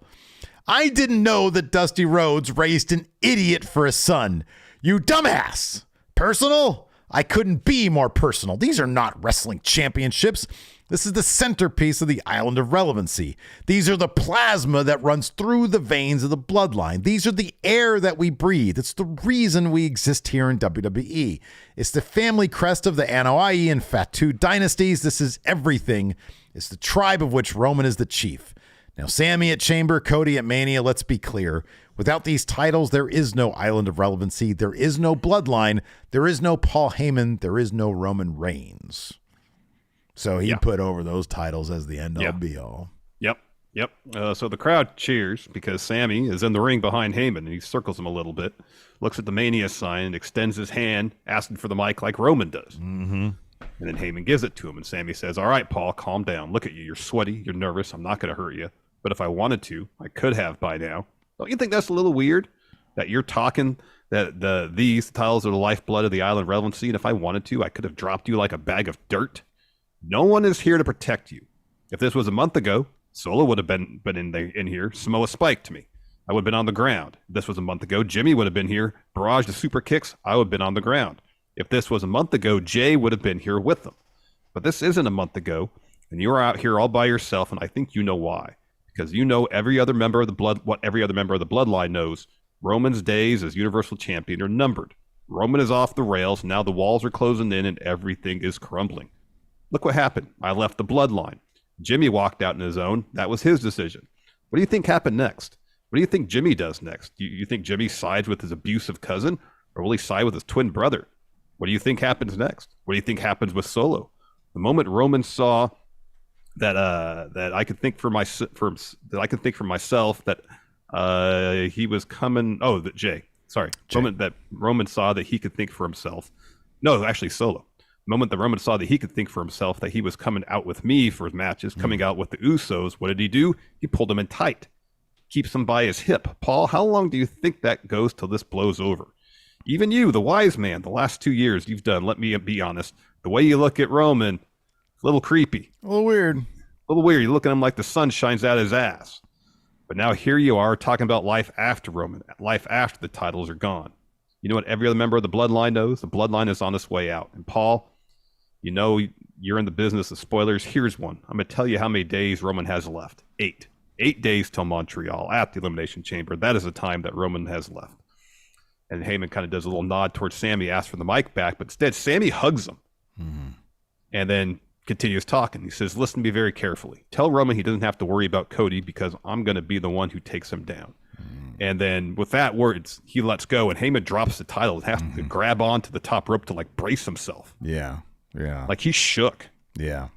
I didn't know that Dusty Rhodes raised an idiot for a son. You dumbass. Personal? I couldn't be more personal. These are not wrestling championships. This is the centerpiece of the Island of Relevancy. These are the plasma that runs through the veins of the bloodline. These are the air that we breathe. It's the reason we exist here in WWE. It's the family crest of the Anoa'i and Fatu dynasties. This is everything. It's the tribe of which Roman is the chief. Now, Sammy at Chamber, Cody at Mania, let's be clear. Without these titles, there is no Island of Relevancy. There is no bloodline. There is no Paul Heyman. There is no Roman Reigns. So he put over those titles as the end-all be-all. Yep. So the crowd cheers because Sammy is in the ring behind Heyman, and he circles him a little bit, looks at the Mania sign, and extends his hand, asking for the mic like Roman does. Mm-hmm. And then Heyman gives it to him, and Sammy says, all right, Paul, calm down. Look at you. You're sweaty. You're nervous. I'm not going to hurt you. But if I wanted to, I could have by now. Don't you think that's a little weird that you're talking that these titles are the lifeblood of the Island of Relevancy, and if I wanted to, I could have dropped you like a bag of dirt? No one is here to protect you. If this was a month ago, Solo would have been in here. Samoa Spike to me. I would have been on the ground. If this was a month ago, Jimmy would have been here. Barrage the super kicks. I would have been on the ground. If this was a month ago, Jay would have been here with them. But this isn't a month ago, and you're out here all by yourself, and I think you know why. Because you know every other member of the bloodline knows. Roman's days as Universal Champion are numbered. Roman is off the rails. Now the walls are closing in, and everything is crumbling. Look what happened. I left the bloodline. Jimmy walked out on his own. That was his decision. What do you think happened next? What do you think Jimmy does next? You think Jimmy sides with his abusive cousin, or will he side with his twin brother? What do you think happens next? What do you think happens with Solo? The moment Roman saw that I could think for myself that he was coming. Oh, that Jay. Sorry, Roman saw that he could think for himself. No, actually Solo. The moment that Roman saw that he could think for himself, that he was coming out with me for his matches, coming out with the Usos, what did he do? He pulled him in tight, keeps him by his hip. Paul, how long do you think that goes till this blows over? Even you, the wise man, the last 2 years you've done, let me be honest, the way you look at Roman, a little creepy. A little weird. You look at him like the sun shines out his ass. But now here you are talking about life after Roman, life after the titles are gone. You know what every other member of the bloodline knows? The bloodline is on its way out. And Paul, you know you're in the business of spoilers. Here's one. I'm going to tell you how many days Roman has left. 8. 8 days till Montreal at the Elimination Chamber. That is the time that Roman has left. And Heyman kind of does a little nod towards Sammy, asks for the mic back, but instead Sammy hugs him. Mm-hmm. And then continues talking. He says, listen to me very carefully. Tell Roman he doesn't have to worry about Cody because I'm going to be the one who takes him down. And then with that words, he lets go, and Heyman drops the title and has to grab onto the top rope to like brace himself. Yeah. Like he's shook. Yeah.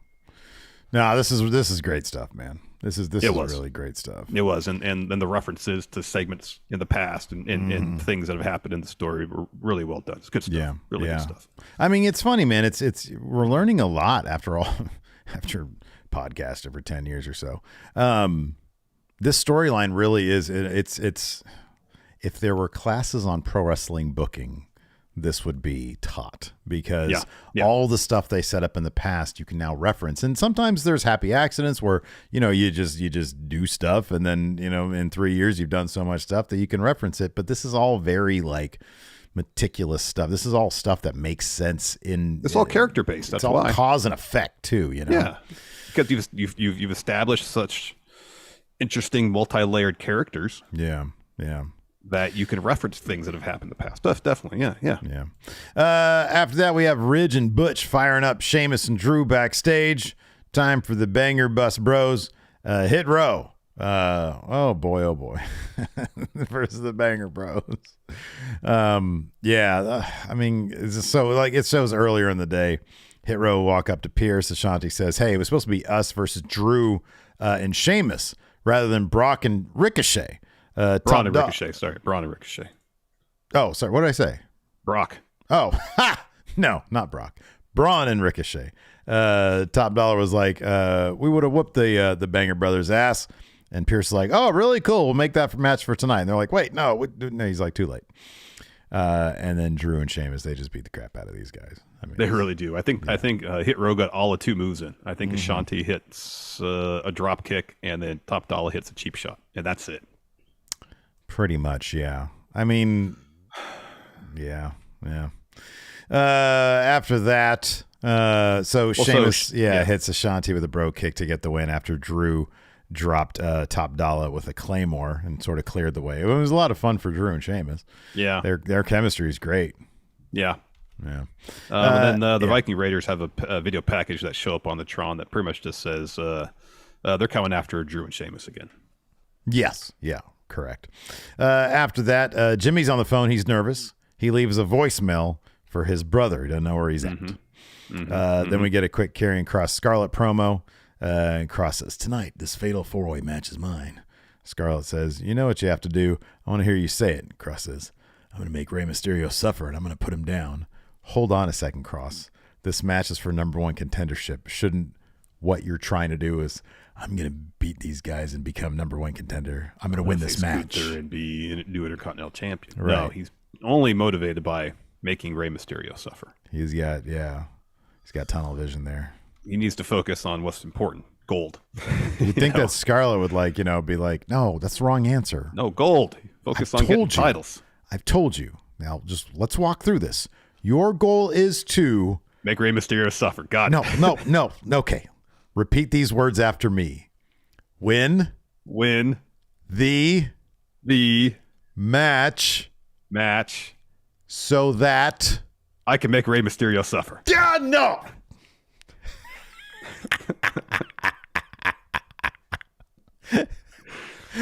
No, this is great stuff, man. This is really great stuff. It was, and the references to segments in the past and things that have happened in the story were really well done. It's good stuff. Yeah, really good stuff. I mean, it's funny, man. It's we're learning a lot after podcast over 10 years or so. This storyline really is. It's if there were classes on pro wrestling booking, this would be taught because all the stuff they set up in the past you can now reference, and sometimes there's happy accidents where you just do stuff, and then in 3 years you've done so much stuff that you can reference it. But this is all very like meticulous stuff. This is all stuff that makes sense. It's all character based. That's all why. Cause and effect too. Yeah, because you've established such interesting multi-layered characters. Yeah. That you can reference things that have happened in the past. Definitely, yeah. After that, we have Ridge and Butch firing up Sheamus and Drew backstage. Time for the Banger Bus Bros. Hit row. Oh boy. Versus the Banger Bros. I mean, so like it shows earlier in the day. Hit row walk up to Pierce. Ashanti says, hey, it was supposed to be us versus Drew and Sheamus rather than Brock and Ricochet. Braun and Ricochet. Sorry, Braun and Ricochet. Oh, sorry. What did I say? Brock. Oh, ha! No, not Brock. Braun and Ricochet. Top Dollar was like, we would have whooped the Banger Brothers' ass. And Pierce is like, oh, really? Cool. We'll make that match for tonight. And they're like, wait, no. No, he's like, too late. And then Drew and Sheamus, they just beat the crap out of these guys. I mean, they really do. I think Hit Row got all the 2 moves in. I think Ashanti hits a drop kick, and then Top Dollar hits a cheap shot, and that's it. Pretty much, yeah. I mean, yeah. After that, Sheamus, hits Ashanti with a bro kick to get the win after Drew dropped Top Dollar with a Claymore and sort of cleared the way. It was a lot of fun for Drew and Sheamus. Yeah. Their chemistry is great. Yeah. Yeah. And then the Viking Raiders have a video package that show up on the Tron that pretty much just says they're coming after Drew and Sheamus again. Yes. Yeah, correct. After that, Jimmy's on the phone. He's nervous. He leaves a voicemail for his brother. He doesn't know where he's at. Then we get a quick Karrion Kross Scarlett promo. And Kross says, tonight, this fatal 4-way match is mine. Scarlett says, you know what you have to do. I want to hear you say it. Kross says, I'm going to make Rey Mysterio suffer, and I'm going to put him down. Hold on a second, Kross. This match is for #1 contendership. Shouldn't what you're trying to do is, I'm going to beat these guys and become #1 contender. I'm going to win this match. And be new Intercontinental Champion. Right. No, he's only motivated by making Rey Mysterio suffer. He's got tunnel vision there. He needs to focus on what's important. Gold. You think that Scarlett would be like, no, that's the wrong answer. No, gold. Focus on getting titles. I've told you. Now just let's walk through this. Your goal is to make Rey Mysterio suffer. God. No. Okay. Repeat these words after me. Win the match so that I can make Rey Mysterio suffer. Yeah, no.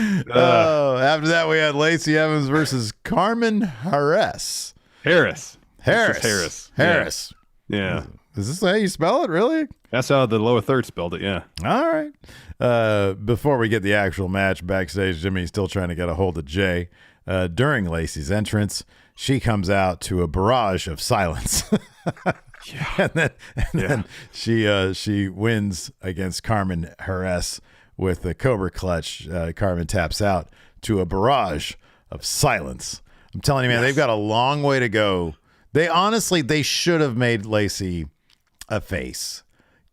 After that we had Lacey Evans versus Carmen Harris. Harris. Yeah. Is this how you spell it, really? That's how the lower third spelled it, yeah. All right. Before we get the actual match, backstage, Jimmy's still trying to get a hold of Jay. During Lacey's entrance, she comes out to a barrage of silence. Yeah. and then she wins against Carmen Harris with the Cobra Clutch. Carmen taps out to a barrage of silence. I'm telling you, man, They've got a long way to go. They should have made Lacey a face.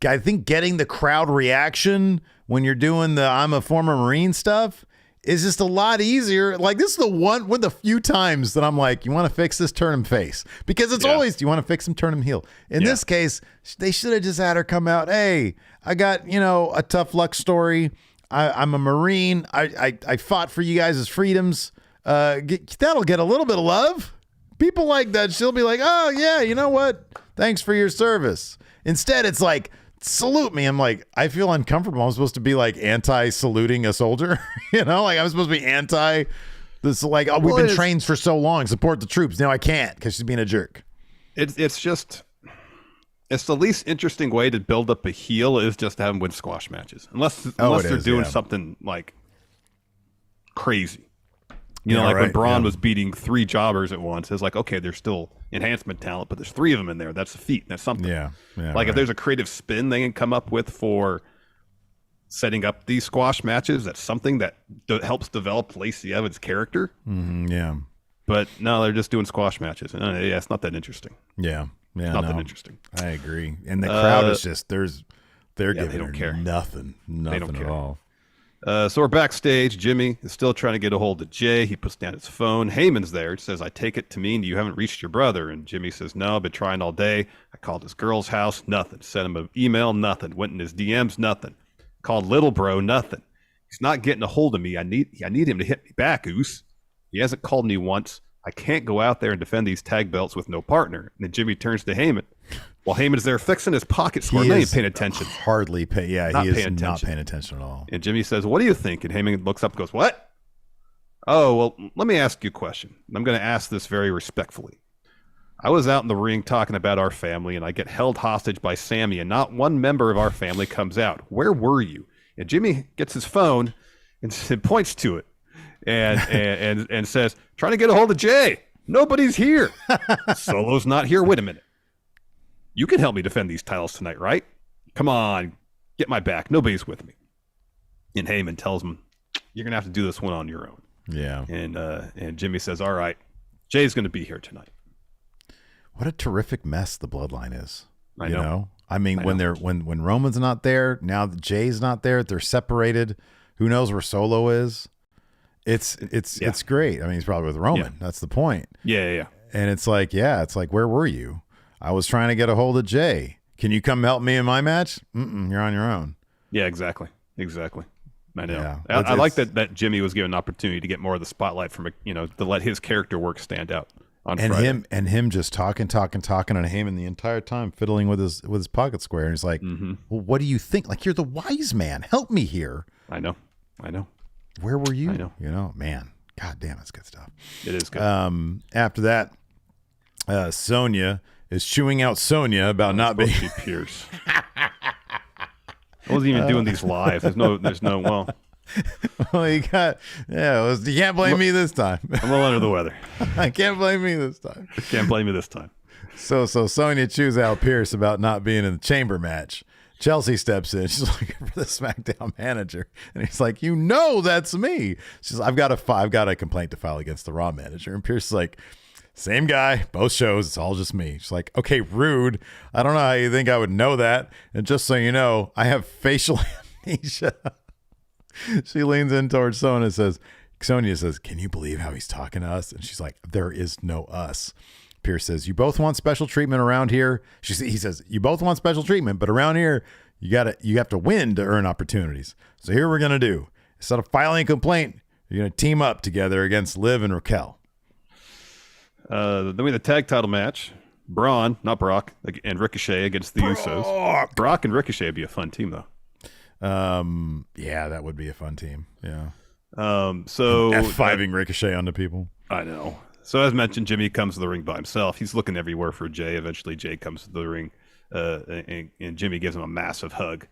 I think getting the crowd reaction when you're doing the I'm a former Marine stuff is just a lot easier. Like, this is one of the few times that I'm like, you want to fix this, turn him face. Because it's always, do you want to fix him, turn him heel. In this case, they should have just had her come out, hey, I got, a tough luck story. I'm a Marine. I fought for you guys' freedoms. That'll get a little bit of love. People like that, she'll be like, oh, yeah, you know what? Thanks for your service. Instead, it's like, salute me. I'm like, I feel uncomfortable. I'm supposed to be like anti-saluting a soldier. I'm supposed to be anti this. Like, oh, we've been trained for so long. Support the troops. Now I can't because she's being a jerk. It's the least interesting way to build up a heel is just to have them win squash matches. Unless they're doing something like crazy. When Braun was beating 3 jobbers at once, it's like, okay, there's still enhancement talent, but there's 3 of them in there. That's a feat. That's something. Yeah. If there's a creative spin they can come up with for setting up these squash matches, that's something that helps develop Lacey Evans' character. Yeah. But no, they're just doing squash matches. It's not that interesting. Yeah. Not that interesting. I agree. And the crowd is just, they're giving they don't care. Nothing at all. So we're backstage. Jimmy is still trying to get a hold of Jay. He puts down his phone. Heyman's there. He says, I take it to mean you haven't reached your brother. And Jimmy says, no, I've been trying all day. I called his girl's house, nothing. Sent him an email, nothing. Went in his DMs, nothing. Called little bro, nothing. He's not getting a hold of me. I need him to hit me back, Oos. He hasn't called me once. I can't go out there and defend these tag belts with no partner. And then Jimmy turns to Heyman. While Heyman's there fixing his pocket square, he ain't paying attention. Hardly pay. Yeah, he is not paying attention at all. And Jimmy says, what do you think? And Heyman looks up and goes, what? Oh, well, let me ask you a question. I'm going to ask this very respectfully. I was out in the ring talking about our family, and I get held hostage by Sammy, and not one member of our family comes out. Where were you? And Jimmy gets his phone and points to it and says, trying to get a hold of Jay. Nobody's here. Solo's not here. Wait a minute. You can help me defend these titles tonight, right? Come on, get my back. Nobody's with me. And Heyman tells him, you're going to have to do this one on your own. Yeah. And Jimmy says, all right, Jay's going to be here tonight. What a terrific mess the Bloodline is. I you know. I mean, when Roman's not there, now that Jay's not there, they're separated. Who knows where Solo is? It's great. I mean, he's probably with Roman. Yeah. That's the point. Yeah. And it's like, where were you? I was trying to get a hold of Jay. Can you come help me in my match? You're on your own. Yeah, exactly. I know. Yeah. I like that Jimmy was given an opportunity to get more of the spotlight from, to let his character work stand out on Friday. Him just talking, and Heyman the entire time fiddling with his pocket square. And he's like, well, what do you think? Like, you're the wise man. Help me here. I know. Where were you? I know. Man, God damn, it's good stuff. It is good. After that, Sonya is chewing out Sonya about not being Pierce. I wasn't even doing these live. There's no. Well, you can't blame me this time. I'm a little under the weather. I can't blame me this time. Can't blame me this time. So Sonya chews out Pierce about not being in the chamber match. Chelsea steps in. She's looking for the SmackDown manager, and he's like, that's me. She's like, I've got a complaint to file against the Raw manager. And Pierce is like, same guy, both shows. It's all just me. She's like, okay, rude. I don't know how you think I would know that. And just so you know, I have facial amnesia. She leans in towards Sonya says, can you believe how he's talking to us? And she's like, there is no us. Pierce says, you both want special treatment around here. He says, you both want special treatment, but around here, you have to win to earn opportunities. So here we're going to do. Instead of filing a complaint, you're going to team up together against Liv and Raquel. Then we had the tag title match. Braun, not Brock, and Ricochet against the Usos. Brock and Ricochet would be a fun team, though. Yeah, that would be a fun team. Yeah. So F5ing Ricochet onto people. I know. So as mentioned, Jimmy comes to the ring by himself. He's looking everywhere for Jay. Eventually, Jay comes to the ring, and Jimmy gives him a massive hug.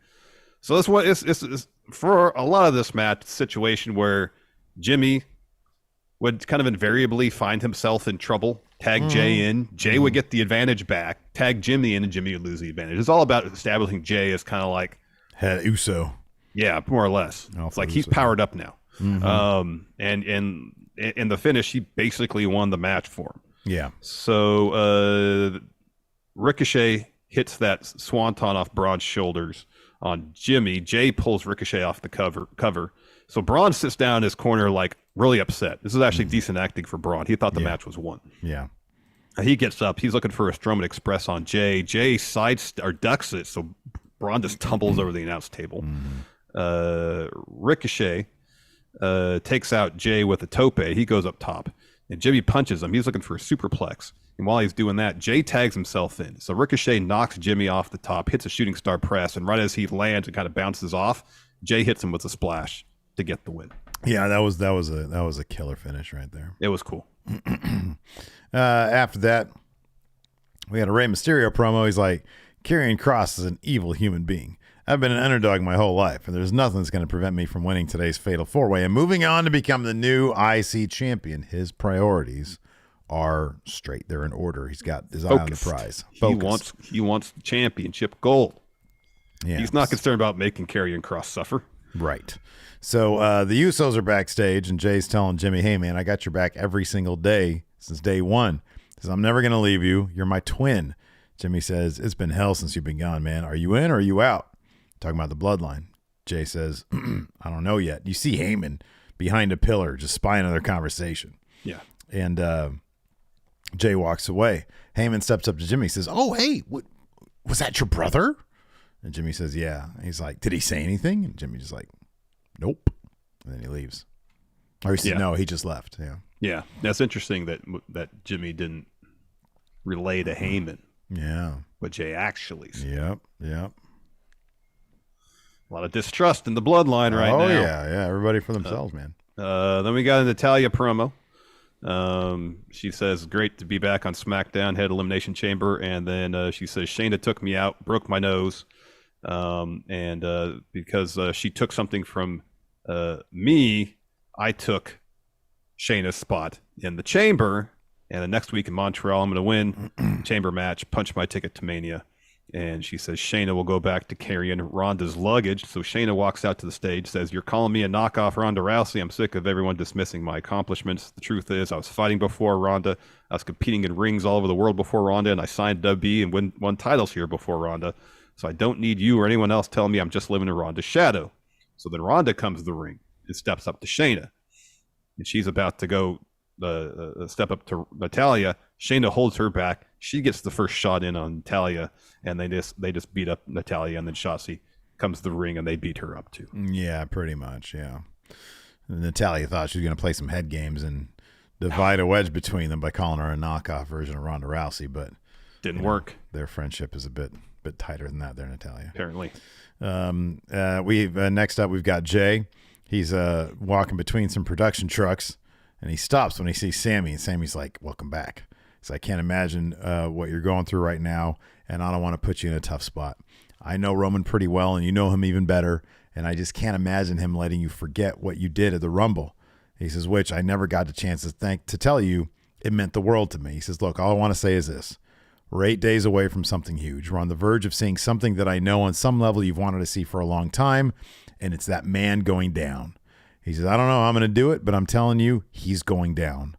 So that's what it's for a lot of this match situation where Jimmy would kind of invariably find himself in trouble. Tag Jay in. Jay would get the advantage back. Tag Jimmy in, and Jimmy would lose the advantage. It's all about establishing Jay as kind of like head Uso. Yeah, more or less. It's like he's powered up now. And in the finish, he basically won the match for him. Yeah. So Ricochet hits that swanton off Braun's shoulders on Jimmy. Jay pulls Ricochet off the cover. So Braun sits down in his corner, like really upset. This is actually decent acting for Braun. He thought the match was won. Yeah. He gets up. He's looking for a Strowman Express on Jay. Jay ducks it, so Braun just tumbles over the announce table. Ricochet takes out Jay with a tope. He goes up top, and Jimmy punches him. He's looking for a superplex. And while he's doing that, Jay tags himself in. So Ricochet knocks Jimmy off the top, hits a shooting star press, and right as he lands and kind of bounces off, Jay hits him with a splash to get the win. Yeah, that was a killer finish right there. It was cool. After that, we had a Rey Mysterio promo. He's like, Karrion Kross is an evil human being. I've been an underdog my whole life, and there's nothing that's going to prevent me from winning today's Fatal 4-Way and moving on to become the new IC champion. His priorities are straight. They're in order. He's got his eye on the prize. He wants championship gold. Yeah. He's not concerned about making Karrion Kross suffer. Right. So the Usos are backstage, and Jay's telling Jimmy, hey, man, I got your back every single day since day one. He says, I'm never going to leave you. You're my twin. Jimmy says, it's been hell since you've been gone, man. Are you in or are you out? Talking about the bloodline. Jay says, I don't know yet. You see Heyman behind a pillar just spying on their conversation. Yeah. And Jay walks away. Heyman steps up to Jimmy and says, oh, hey, was that your brother? And Jimmy says, yeah. And he's like, did he say anything? And Jimmy's just like, nope. And then he leaves. Or he said, no, he just left. Yeah. Yeah. That's interesting that Jimmy didn't relay to Heyman. Yeah. What Jay actually said. Yep. A lot of distrust in the bloodline right now. Oh, yeah. Everybody for themselves, man. Then we got an Natalya promo. She says, great to be back on SmackDown, head Elimination Chamber. And then she says, Shayna took me out, broke my nose. And because she took something from me, I took Shayna's spot in the chamber. And the next week in Montreal, I'm going to win. Chamber match, punch my ticket to Mania. And she says Shayna will go back to carrying Ronda's luggage. So Shayna walks out to the stage, says, "You're calling me a knockoff Ronda Rousey. I'm sick of everyone dismissing my accomplishments. The truth is, I was fighting before Ronda. I was competing in rings all over the world before Ronda, and I signed WWE and won titles here before Ronda. So I don't need you or anyone else telling me I'm just living in Ronda's shadow." So then Ronda comes to the ring and steps up to Shayna. And she's about to go step up to Natalya. Shayna holds her back. She gets the first shot in on Natalya, and they just beat up Natalya, and then Shotzi comes to the ring, and they beat her up too. Yeah, pretty much, yeah. Natalya thought she was going to play some head games and divide a wedge between them by calling her a knockoff version of Ronda Rousey, but didn't work. Their friendship is a bit tighter than that there, Natalya. Apparently. Next up, we've got Jay. He's walking between some production trucks, and he stops when he sees Sammy, and Sammy's like, "Welcome back." So I can't imagine what you're going through right now, and I don't want to put you in a tough spot. I know Roman pretty well, and you know him even better, and I just can't imagine him letting you forget what you did at the Rumble. He says, which I never got the chance to tell you it meant the world to me. He says, look, all I want to say is this. We're 8 days away from something huge. We're on the verge of seeing something that I know on some level you've wanted to see for a long time, and it's that man going down. He says, I don't know how I'm going to do it, but I'm telling you, he's going down.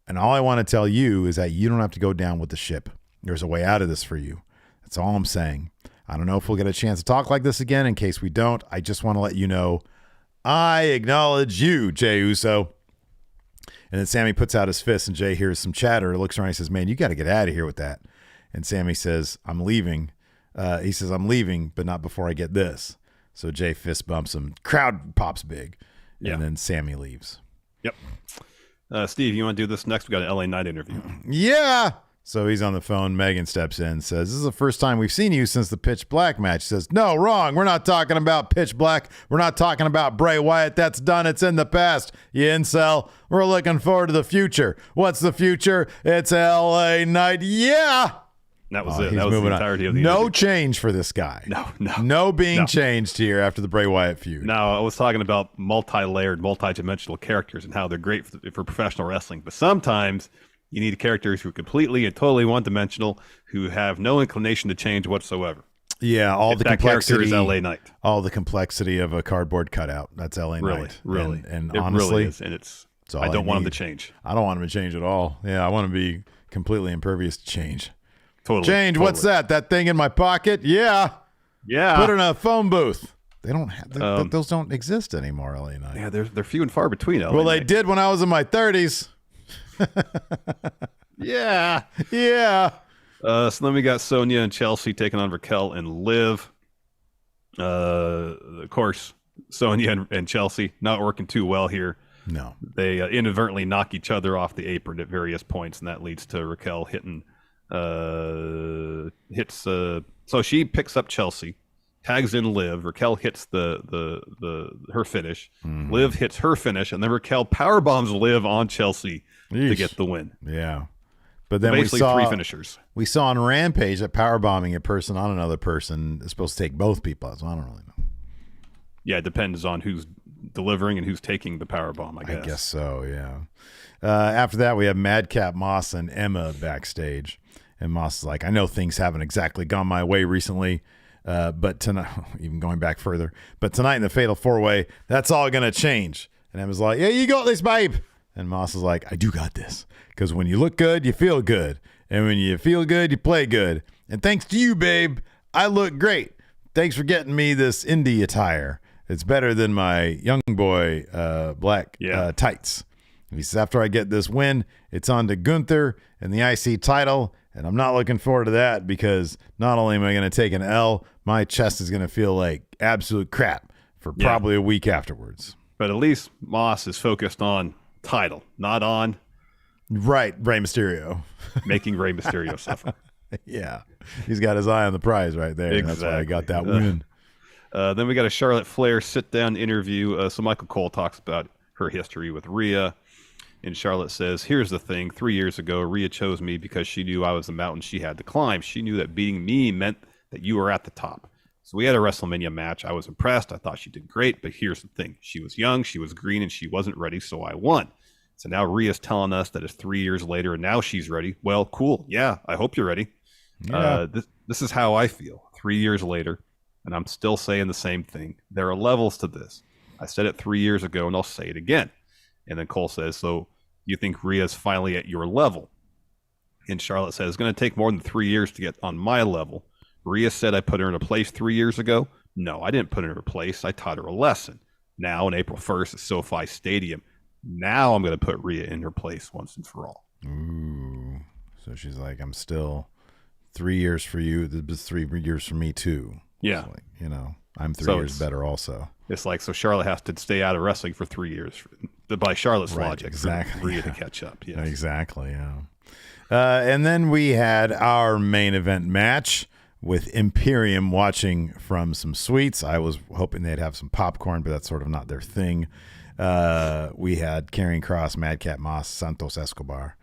And all I want to tell you is that you don't have to go down with the ship. There's a way out of this for you. That's all I'm saying. I don't know if we'll get a chance to talk like this again. In case we don't, I just want to let you know I acknowledge you, Jey Uso. And then Sammy puts out his fist, and Jey hears some chatter, looks around, and says, man, you got to get out of here with that. And Sammy says, I'm leaving. He says, I'm leaving, but not before I get this. So Jey fist bumps him. Crowd pops big. Yeah. And then Sammy leaves. Yep. Steve, you want to do this next? We got an LA Knight interview. Yeah. So he's on the phone. Megan steps in, says, this is the first time we've seen you since the Pitch Black match. He says, no, wrong. We're not talking about Pitch Black. We're not talking about Bray Wyatt. That's done. It's in the past. You incel. We're looking forward to the future. What's the future? It's LA Knight. Yeah. That was it. That was the entirety of the No interview. Change for this guy. No being changed here after the Bray Wyatt feud. Now, I was talking about multi-layered, multi-dimensional characters and how they're great for professional wrestling. But sometimes you need characters who are completely and totally one-dimensional, who have no inclination to change whatsoever. Yeah, all the complexity is LA Knight. All the complexity of a cardboard cutout. That's LA Knight. Really. And it honestly, really is. And I don't want him to change. I don't want him to change at all. Yeah, I want to be completely impervious to change. Totally. What's that? That thing in my pocket? Yeah. Put it in a phone booth. They don't have those. Don't exist anymore. LA Knight. Yeah, they're few and far between. LA well, Knight. they did when I was in my 30s. Yeah. So then we got Sonya and Chelsea taking on Raquel and Liv. Of course, Sonya and Chelsea not working too well here. No, they inadvertently knock each other off the apron at various points, and that leads to Raquel hitting. So she picks up Chelsea, tags in Liv. Raquel hits her finish. Mm-hmm. Liv hits her finish, and then Raquel powerbombs Liv on Chelsea to get the win. Yeah, but then basically three finishers. We saw on Rampage that powerbombing a person on another person is supposed to take both people out. So I don't really know. Yeah, it depends on who's delivering and who's taking the powerbomb. I guess so. Yeah. After that, we have Madcap Moss and Emma backstage. And Moss is like, I know things haven't exactly gone my way recently, but tonight, even going back further, but tonight in the Fatal 4-Way, that's all going to change. And Emma's like, yeah, you got this, babe. And Moss is like, I do got this. Because when you look good, you feel good. And when you feel good, you play good. And thanks to you, babe, I look great. Thanks for getting me this indie attire. It's better than my young boy black tights. He says, after I get this win, it's on to Gunther and the IC title. And I'm not looking forward to that because not only am I going to take an L, my chest is going to feel like absolute crap for probably a week afterwards. But at least Moss is focused on title, not on Rey Mysterio. Making Rey Mysterio suffer. Yeah. He's got his eye on the prize right there. Exactly. That's why I got that win. Then we got a Charlotte Flair sit-down interview. So Michael Cole talks about her history with Rhea. And Charlotte says, here's the thing. 3 years ago, Rhea chose me because she knew I was the mountain she had to climb. She knew that beating me meant that you were at the top. So we had a WrestleMania match. I was impressed. I thought she did great. But here's the thing. She was young, she was green, and she wasn't ready, so I won. So now Rhea's telling us that it's 3 years later and now she's ready. Well, cool. Yeah, I hope you're ready. Yeah. This is how I feel 3 years later, and I'm still saying the same thing. There are levels to this. I said it 3 years ago, and I'll say it again. And then Cole says, so you think Rhea's finally at your level? And Charlotte says, it's going to take more than 3 years to get on my level. Rhea said I put her in a place 3 years ago. No, I didn't put her in a place. I taught her a lesson. Now, on April 1st at SoFi Stadium, now I'm going to put Rhea in her place once and for all. Ooh. So she's like, I'm still 3 years for you. This is 3 years for me, too. Yeah. Like, I'm 3 years better also. It's like, so Charlotte has to stay out of wrestling for 3 years by Charlotte's logic. Exactly. For Rhea to catch up. Yes. Exactly, yeah. And then we had our main event match with Imperium watching from some suites. I was hoping they'd have some popcorn, but that's sort of not their thing. We had Karrion Kross, Madcap Moss, Santos Escobar,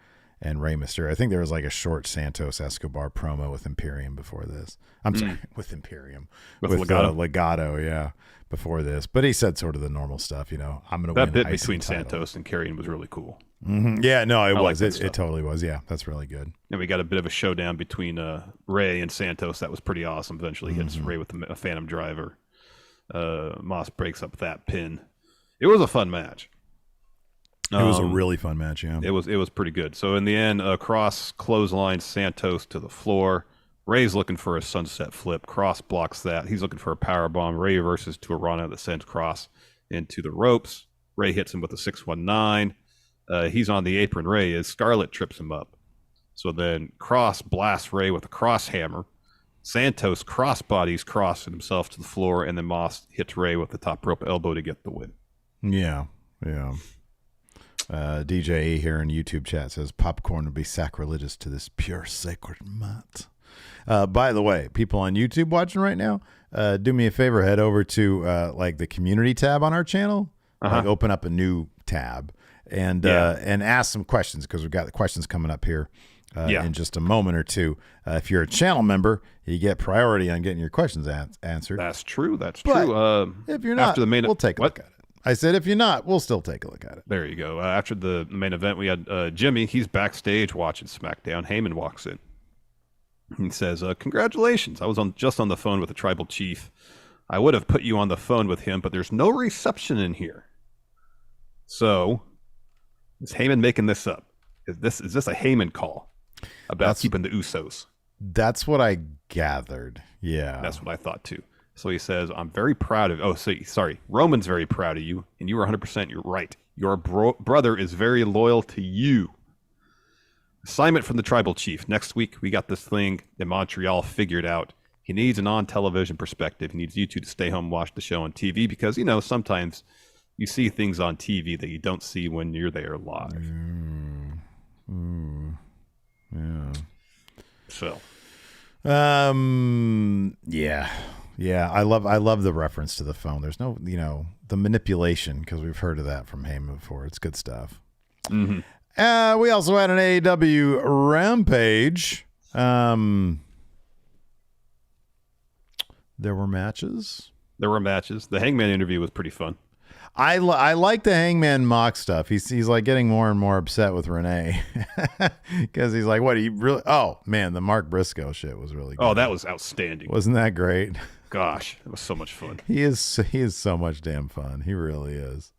and Rey Mysterio. I think there was like a short Santos Escobar promo with Imperium before this. I'm sorry, with Imperium. With Legado. Legado, yeah, before this. But he said sort of the normal stuff, I'm going to win that bit IC between title. Santos and Karrion was really cool. Mm-hmm. Yeah, no, it was. Like it totally was. Yeah, that's really good. And we got a bit of a showdown between Rey and Santos. That was pretty awesome. Eventually hits Rey with a Phantom Driver. Moss breaks up that pin. It was a fun match. It was a really fun match, yeah. It was pretty good. So in the end, Kross clotheslines Santos to the floor. Rey's looking for a sunset flip. Kross blocks that. He's looking for a power bomb. Rey reverses to a Rana that sends Kross into the ropes. Rey hits him with a 619. He's on the apron. Rey is. Scarlett trips him up. So then Kross blasts Rey with a cross hammer. Santos crossbodies Kross and himself to the floor, and then Moss hits Rey with the top rope elbow to get the win. Yeah. DJ here in YouTube chat says popcorn would be sacrilegious to this pure sacred mat. By the way, people on YouTube watching right now, do me a favor, head over to like the community tab on our channel, like open up a new tab and ask some questions, because we've got the questions coming up here in just a moment or two. If you're a channel member, you get priority on getting your questions answered. That's true. But true. If you're not, we'll take a look at it. I said, if you're not, we'll still take a look at it. There you go. After the main event, we had Jimmy. He's backstage watching SmackDown. Heyman walks in. He says, congratulations. I was just on the phone with the tribal chief. I would have put you on the phone with him, but there's no reception in here. So, is Heyman making this up? Is this a Heyman call about keeping the Usos? That's what I gathered. Yeah. That's what I thought too. So he says, I'm very proud of... Oh, sorry. Roman's very proud of you, and you were 100%. You're right. Your brother is very loyal to you. Assignment from the tribal chief. Next week, we got this thing in Montreal figured out. He needs an on-television perspective. He needs you two to stay home and watch the show on TV because, sometimes you see things on TV that you don't see when you're there live. Yeah. So. Yeah, I love the reference to the phone. There's no, the manipulation, because we've heard of that from Heyman before. It's good stuff. Mm-hmm. We also had an AEW Rampage. There were matches. The Hangman interview was pretty fun. I like the Hangman mock stuff. He's like getting more and more upset with Renee because he's like, what, he really? Oh man, the Mark Briscoe shit was really good. Oh, that was outstanding. Wasn't that great? Gosh, it was so much fun. He is so much damn fun. He really is.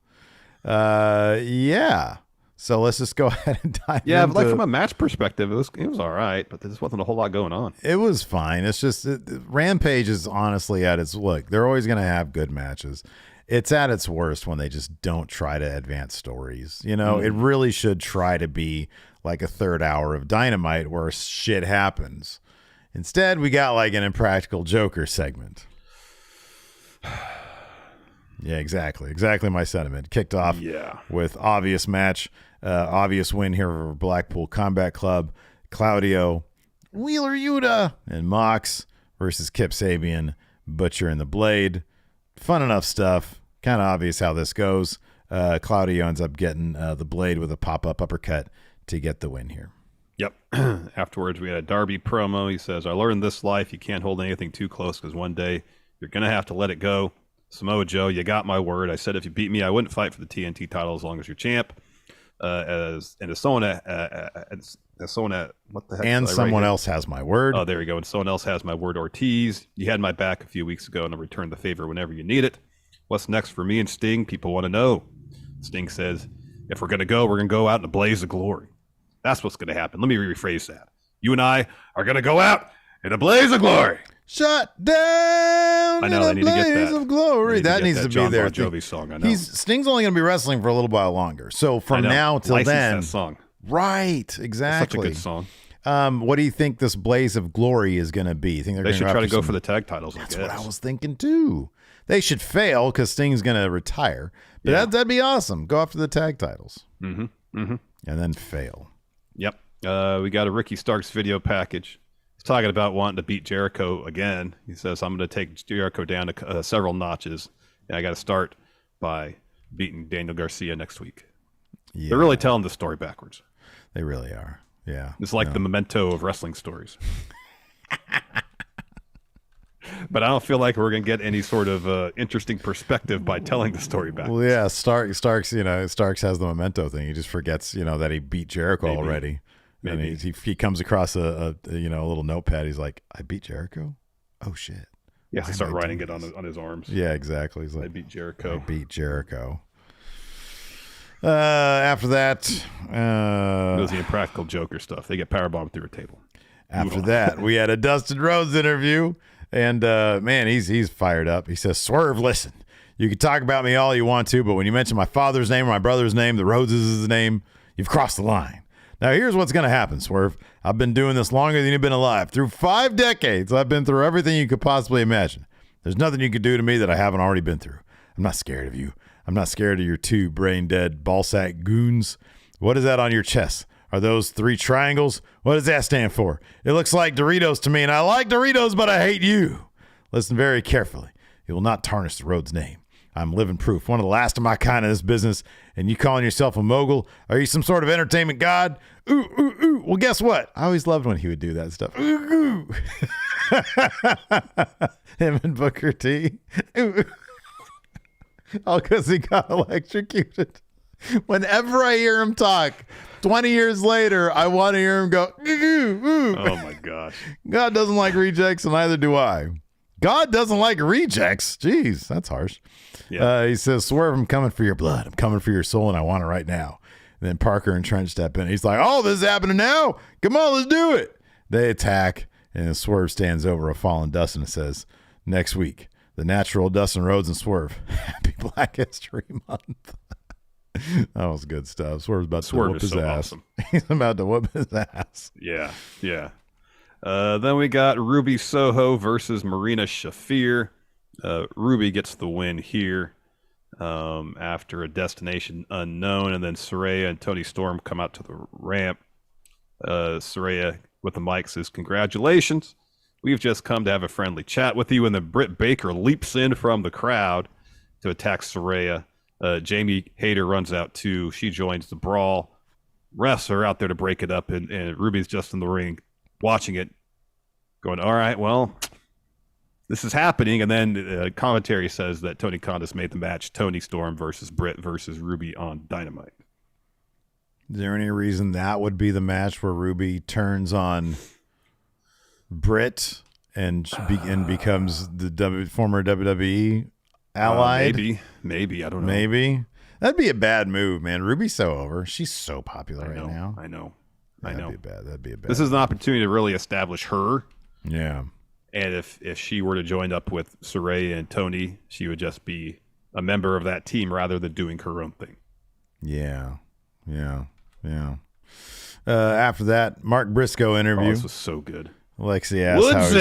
Yeah. So let's just go ahead and dive into... Yeah, but like from a match perspective, it was all right, but there just wasn't a whole lot going on. It was fine. It's just Rampage is honestly at its look. They're always going to have good matches. It's at its worst when they just don't try to advance stories. It really should try to be like a third hour of Dynamite where shit happens. Instead, we got like an Impractical Joker segment. Yeah, exactly. Exactly my sentiment. Kicked off with obvious match. Obvious win here for Blackpool Combat Club. Claudio, Wheeler Yuta, and Mox versus Kip Sabian, Butcher, and the Blade. Fun enough stuff. Kind of obvious how this goes. Claudio ends up getting the Blade with a pop-up uppercut to get the win here. Yep. Afterwards, we had a Darby promo. He says, I learned this life, you can't hold anything too close because one day you're going to have to let it go. Samoa Joe, you got my word. I said if you beat me, I wouldn't fight for the TNT title as long as you're champ. and someone what the heck? And someone else has my word. Oh, there we go. And someone else has my word. Ortiz, you had my back a few weeks ago, and I'll return the favor whenever you need it. What's next for me and Sting? People want to know. Sting says, if we're going to go, we're going to go out in a blaze of glory. That's what's going to happen. Let me rephrase that. You and I are going to go out in a blaze of glory. Shut down I know, in I a need to get blaze that. of glory. That needs to be John there. Bon Jovi song, I know. Sting's only going to be wrestling for a little while longer. So from now till License then. that song. Right, exactly. That's such a good song. What do you think this blaze of glory is going to be? You think they should try to go for the tag titles? That's what I was thinking too. They should fail because Sting's going to retire. But that'd be awesome. Go after the tag titles. And then fail. Yep. We got a Ricky Starks video package. He's talking about wanting to beat Jericho again. He says, I'm going to take Jericho down to several notches. And I got to start by beating Daniel Garcia next week. Yeah. They're really telling the story backwards. They really are. Yeah. It's like the memento of wrestling stories. But I don't feel like we're going to get any sort of interesting perspective by telling the story backwards. Well, yeah, Starks has the memento thing. He just forgets, that he beat Jericho already. Maybe. And he comes across a little notepad. He's like, I beat Jericho? Oh, shit. Yeah, he start writing it on his arms. Yeah, exactly. He's like, I beat Jericho. After that, it was the Impractical Joker stuff. They get powerbombed through a table. After that, we had a Dustin Rhodes interview, and man, he's fired up. He says, Swerve, listen, you can talk about me all you want to, but when you mention my father's name or my brother's name, the Rhodes is his name, you've crossed the line. Now, here's what's going to happen, Swerve. I've been doing this longer than you've been alive. Through 5 decades, I've been through everything you could possibly imagine. There's nothing you could do to me that I haven't already been through. I'm not scared of you. I'm not scared of your 2 brain-dead ballsack goons. What is that on your chest? Are those 3 triangles? What does that stand for? It looks like Doritos to me, and I like Doritos, but I hate you. Listen very carefully. You will not tarnish the Rhodes name. I'm living proof, one of the last of my kind in this business, and you calling yourself a mogul? Are you some sort of entertainment god? Ooh, ooh, ooh. Well, guess what? I always loved when he would do that stuff. Ooh, ooh. Him and Booker T. Ooh, ooh. All because he got electrocuted. Whenever I hear him talk, 20 years later, I want to hear him go, ooh, ooh. Oh, my gosh. God doesn't like rejects, and neither do I. God doesn't like rejects. Jeez, that's harsh. Yeah. He says, Swerve, I'm coming for your blood. I'm coming for your soul, and I want it right now. And then Parker and Trent step in. He's like, oh, this is happening now? Come on, let's do it. They attack, and Swerve stands over a fallen Dustin and says, next week, the natural Dustin Rhodes and Swerve. Happy Black History Month. That was good stuff. Swerve's about to whoop his ass. Awesome. He's about to whoop his ass. Yeah, yeah. Then we got Ruby Soho versus Marina Shafir. Ruby gets the win here after a destination unknown, and then Saraya and Toni Storm come out to the ramp. Saraya with the mic says, congratulations. We've just come to have a friendly chat with you, and then Britt Baker leaps in from the crowd to attack Saraya. Jamie Hayter runs out too. She joins the brawl. Refs are out there to break it up, and Ruby's just in the ring watching it, going, all right, well, this is happening. And then commentary says that Tony Khan has made the match Toni Storm versus Britt versus Ruby on Dynamite. Is there any reason that would be the match where Ruby turns on Britt and becomes the former WWE allied? Maybe. I don't know. Maybe. That'd be a bad move, man. Ruby's so over. She's so popular right now. I know. That'd be a bad. This is an opportunity to really establish her. Yeah. And if she were to join up with Saraya and Tony, she would just be a member of that team rather than doing her own thing. Yeah. After that, Mark Briscoe interview. Oh, this was so good. Lexi asked how he's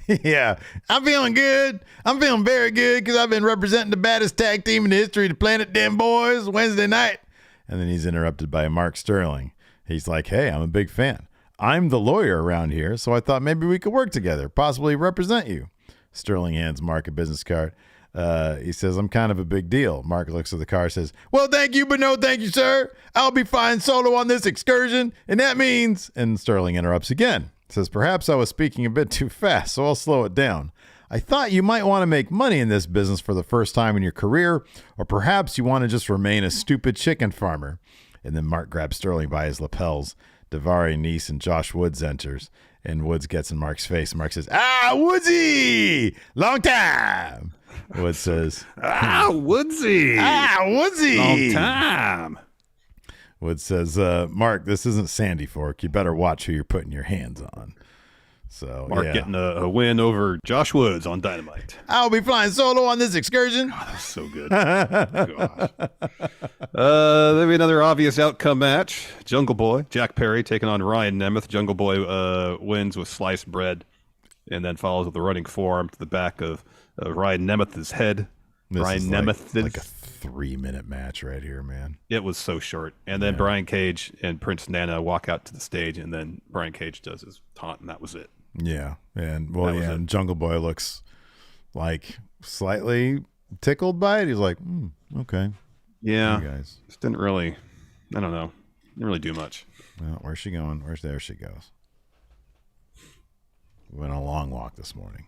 feeling. Yeah, I'm feeling good. I'm feeling very good because I've been representing the baddest tag team in the history of the planet, them boys, Wednesday night. And then he's interrupted by Mark Sterling. He's like, hey, I'm a big fan. I'm the lawyer around here, so I thought maybe we could work together, possibly represent you. Sterling hands Mark a business card. He says, I'm kind of a big deal. Mark looks at the car, says, well, thank you, but no thank you, sir. I'll be flying solo on this excursion, and that means... And Sterling interrupts again. Says, perhaps I was speaking a bit too fast, so I'll slow it down. I thought you might want to make money in this business for the first time in your career, or perhaps you want to just remain a stupid chicken farmer. And then Mark grabs Sterling by his lapels. Davari, Nice, and Josh Woods enters. And Woods gets in Mark's face. Mark says, Woodsy! Long time! Woods says, Woodsy! Woodsy! Long time! Woods says, Mark, this isn't Sandy Fork. You better watch who you're putting your hands on. So Mark getting a win over Josh Woods on Dynamite. I'll be flying solo on this excursion. Oh, that's so good. Gosh. There'll be another obvious outcome match. Jungle Boy, Jack Perry taking on Ryan Nemeth. Jungle Boy wins with sliced bread and then follows with a running forearm to the back of Ryan Nemeth's head. This Ryan is Nemeth. like a 3-minute match right here, man. It was so short. And then Brian Cage and Prince Nana walk out to the stage, and then Brian Cage does his taunt, and that was it. Yeah, and Jungle Boy looks like slightly tickled by it. He's like, okay. Yeah, guys. Just didn't really, I don't know, didn't really do much. Well, where's she going? There she goes. We went on a long walk this morning.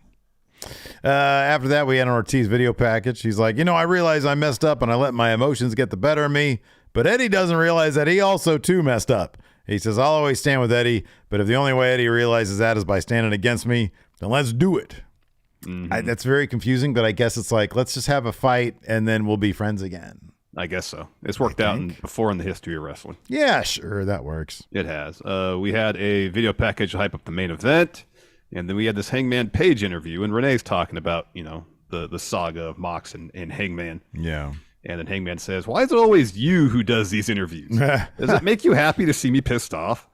After that, we had an Ortiz video package. He's like, I realize I messed up and I let my emotions get the better of me, but Eddie doesn't realize that he also too messed up. He says, I'll always stand with Eddie, but if the only way Eddie realizes that is by standing against me, then let's do it. Mm-hmm. That's very confusing, but I guess it's like, let's just have a fight and then we'll be friends again. I guess so. It's worked out before in the history of wrestling. Yeah, sure, that works. It has. We had a video package to hype up the main event, and then we had this Hangman Page interview, and Renee's talking about, the saga of Mox and Hangman. Yeah. And then Hangman says, why is it always you who does these interviews? Does it make you happy to see me pissed off?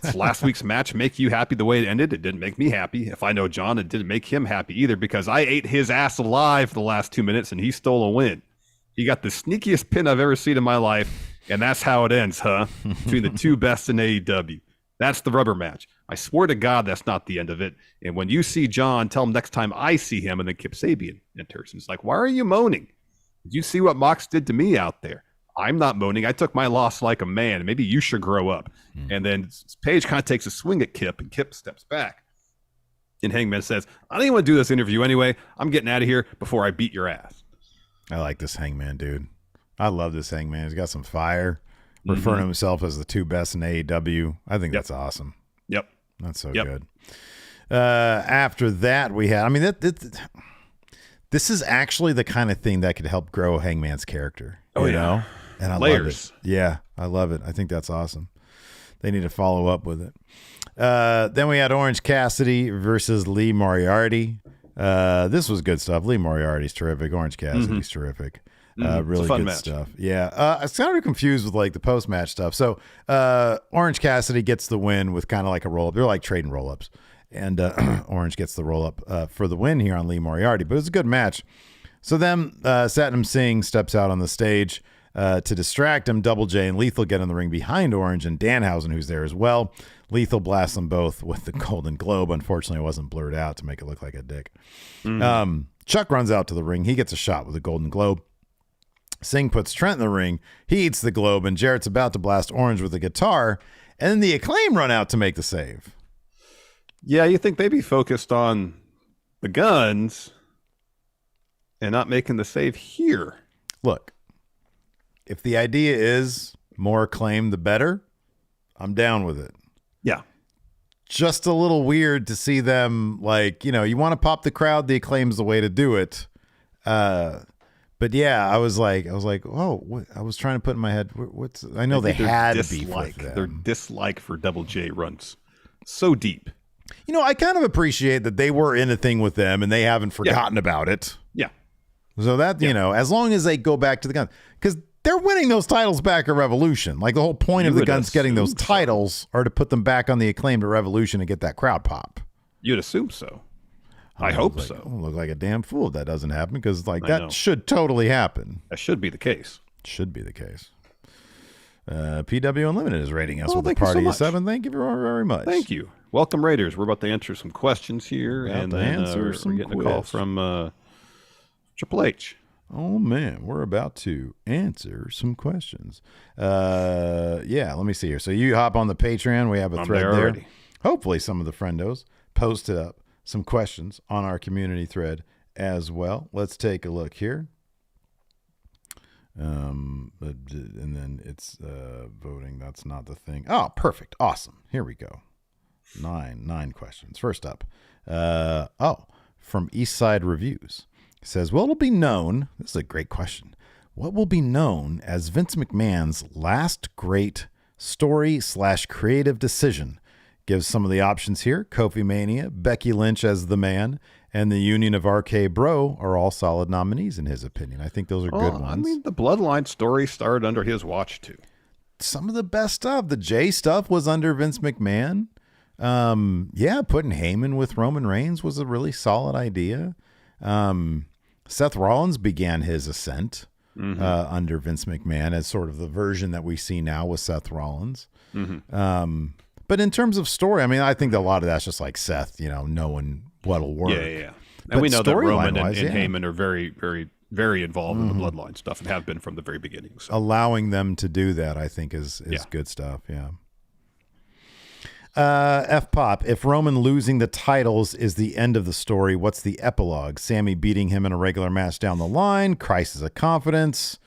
Does last week's match make you happy the way it ended? It didn't make me happy. If I know John, it didn't make him happy either, because I ate his ass alive for the last 2 minutes and he stole a win. He got the sneakiest pin I've ever seen in my life, and that's how it ends, huh? Between the two best in AEW. That's the rubber match. I swear to God that's not the end of it. And when you see John, tell him next time I see him. And then Kip Sabian enters. And it's like, why are you moaning? Did you see what Mox did to me out there? I'm not moaning. I took my loss like a man. Maybe you should grow up. And then Page kind of takes a swing at Kip, and Kip steps back. And Hangman says, I don't even want to do this interview anyway. I'm getting out of here before I beat your ass. I like this Hangman, dude. I love this Hangman. He's got some fire. Referring to himself as the two best in AEW. I think that's awesome. Yep. That's so good. After that, we had, this is actually the kind of thing that could help grow Hangman's character. You know? And I love it. Yeah, I love it. I think that's awesome. They need to follow up with it. Then we had Orange Cassidy versus Lee Moriarty. This was good stuff. Lee Moriarty's terrific. Orange Cassidy's terrific. Really good match. Stuff. Yeah. I was kind of confused with like the post-match stuff. So Orange Cassidy gets the win with kind of like a roll-up. They're like trading roll-ups. And Orange gets the roll-up for the win here on Lee Moriarty. But it was a good match. So then Satnam Singh steps out on the stage to distract him. Double J and Lethal get in the ring behind Orange and Danhausen, who's there as well. Lethal blasts them both with the Golden Globe. Unfortunately, it wasn't blurred out to make it look like a dick. Chuck runs out to the ring. He gets a shot with the Golden Globe. Singh puts Trent in the ring. He eats the globe, and Jarrett's about to blast Orange with a guitar. And then the Acclaim run out to make the save. Yeah, you think they'd be focused on the guns and not making the save here. Look, if the idea is more Acclaim, the better, I'm down with it. Yeah. Just a little weird to see them, like, you want to pop the crowd, the Acclaim's the way to do it. But yeah, I was like, oh, I was trying to put in my head, I know they had beef with them. Their dislike for Double J runs so deep. I kind of appreciate that they were in a thing with them and they haven't forgotten about it. Yeah. So that, as long as they go back to the guns, because they're winning those titles back at Revolution. Like the whole point of the guns getting those titles are to put them back on the Acclaim to Revolution and get that crowd pop. You'd assume so. I hope so. I'll look like a damn fool if that doesn't happen, because that should totally happen. That should be the case. Should be the case. PW Unlimited is rating us with a party of 7. Thank you very much. Thank you. Welcome, Raiders. We're about to answer some questions here, and then we're getting a call from Triple H. Oh, man, we're about to answer some questions. Let me see here. So you hop on the Patreon. We have a thread there. Already. Hopefully some of the friendos post it up some questions on our community thread as well. Let's take a look here. And then it's voting. That's not the thing. Oh, perfect. Awesome. Here we go. Nine questions. First up. From Eastside Reviews. It says, well, it'll be known. This is a great question. What will be known as Vince McMahon's last great story/creative decision? Gives some of the options here. Kofi Mania, Becky Lynch as the Man, and the Union of RK Bro are all solid nominees in his opinion. I think those are good ones. I mean, the Bloodline story started under his watch too. Some of the best stuff. The Jay stuff was under Vince McMahon. Putting Heyman with Roman Reigns was a really solid idea. Seth Rollins began his ascent under Vince McMahon as sort of the version that we see now with Seth Rollins. But in terms of story, I mean, I think that a lot of that's just like Seth, knowing what'll work. Yeah. And we know that Roman and Heyman are very, very, very involved in the Bloodline stuff and have been from the very beginning. So. Allowing them to do that, I think, is good stuff. Yeah. F-Pop, if Roman losing the titles is the end of the story, what's the epilogue? Sammy beating him in a regular match down the line, crisis of confidence.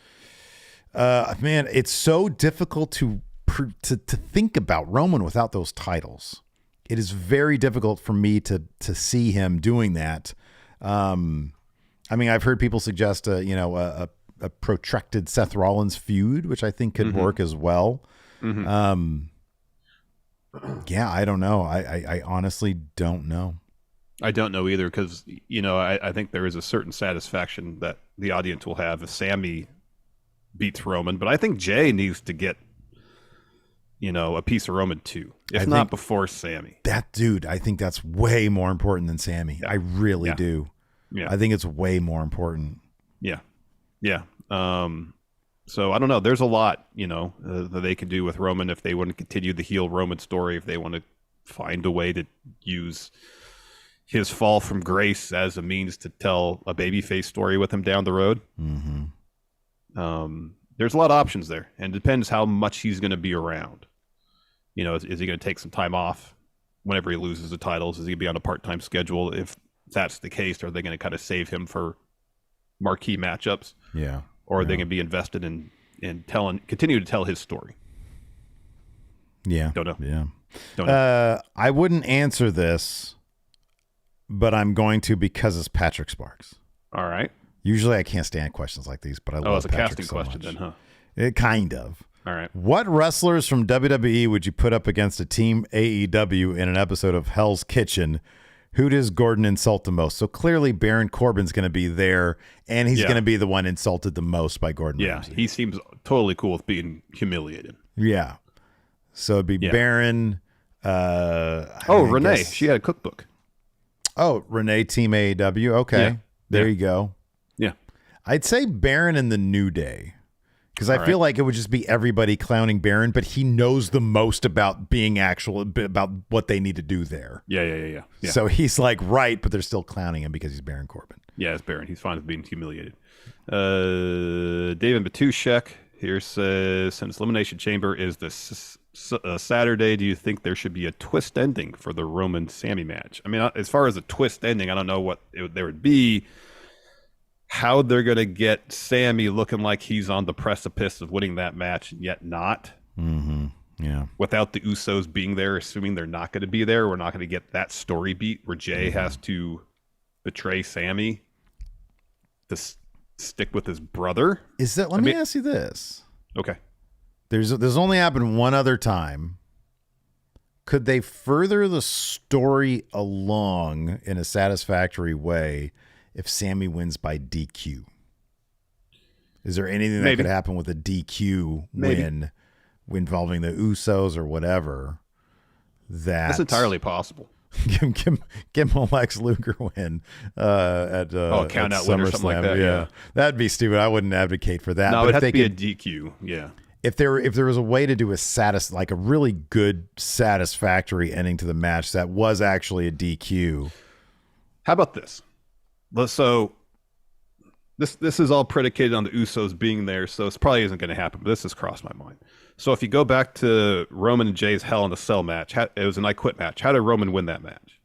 Man, it's so difficult to think about Roman without those titles. It is very difficult for me to see him doing that. I mean, I've heard people suggest a protracted Seth Rollins feud, which I think could work as well. Yeah, I don't know. I honestly don't know. I don't know either because, I think there is a certain satisfaction that the audience will have if Sammy beats Roman. But I think Jay needs to get, a piece of Roman too, if not before Sammy. That dude, I think that's way more important than Sammy. I really do. Yeah. I think it's way more important. Yeah. So I don't know. There's a lot, that they can do with Roman if they want to continue the heel Roman story, if they want to find a way to use his fall from grace as a means to tell a babyface story with him down the road. There's a lot of options there, and it depends how much he's going to be around. Is he going to take some time off whenever he loses the titles? Is he going to be on a part-time schedule? If that's the case, are they going to kind of save him for marquee matchups? Yeah. Or are they going to be invested in continue to tell his story? Yeah. Don't know. Yeah. Don't know. I wouldn't answer this, but I'm going to because it's Patrick Sparks. All right. Usually I can't stand questions like these, but I love it's a Patrick casting so question much. then, huh? It kind of. All right. What wrestlers from WWE would you put up against a team AEW in an episode of Hell's Kitchen? Who does Gordon insult the most? So clearly Baron Corbin's going to be there, and he's going to be the one insulted the most by Gordon Ramsay. He seems totally cool with being humiliated. Yeah. So it'd be Baron. Renee. She had a cookbook. Oh, Renee, Team AEW. Okay. There you go. Yeah. I'd say Baron in the New Day. Because I feel like it would just be everybody clowning Baron, but he knows the most about being about what they need to do there. Yeah. So he's like but they're still clowning him because he's Baron Corbin. Yeah, it's Baron. He's fine with being humiliated. David Matushek here says, since Elimination Chamber is this Saturday, do you think there should be a twist ending for the Roman Sammy match? I mean, as far as a twist ending, I don't know what there would be. How they're going to get Sammy looking like he's on the precipice of winning that match and yet not. Yeah. Without the Usos being there, assuming they're not going to be there, we're not going to get that story beat where Jay has to betray Sammy to stick with his brother. Is that? Let me ask you this. Okay. There's only happened one other time. Could they further the story along in a satisfactory way if Sammy wins by DQ? Is there anything that could happen with a DQ win involving the Usos or whatever? That's entirely possible. Give him a Lex Luger win at count out win or something like that. Yeah, that'd be stupid. I wouldn't advocate for that. No, it'd have to be a DQ. Yeah. If there was a way to do a really good satisfactory ending to the match that was actually a DQ. How about this? So this is all predicated on the Usos being there, so it probably isn't going to happen, but this has crossed my mind. So if you go back to Roman and Jay's Hell in a Cell match, it was an I Quit match. How did Roman win that match?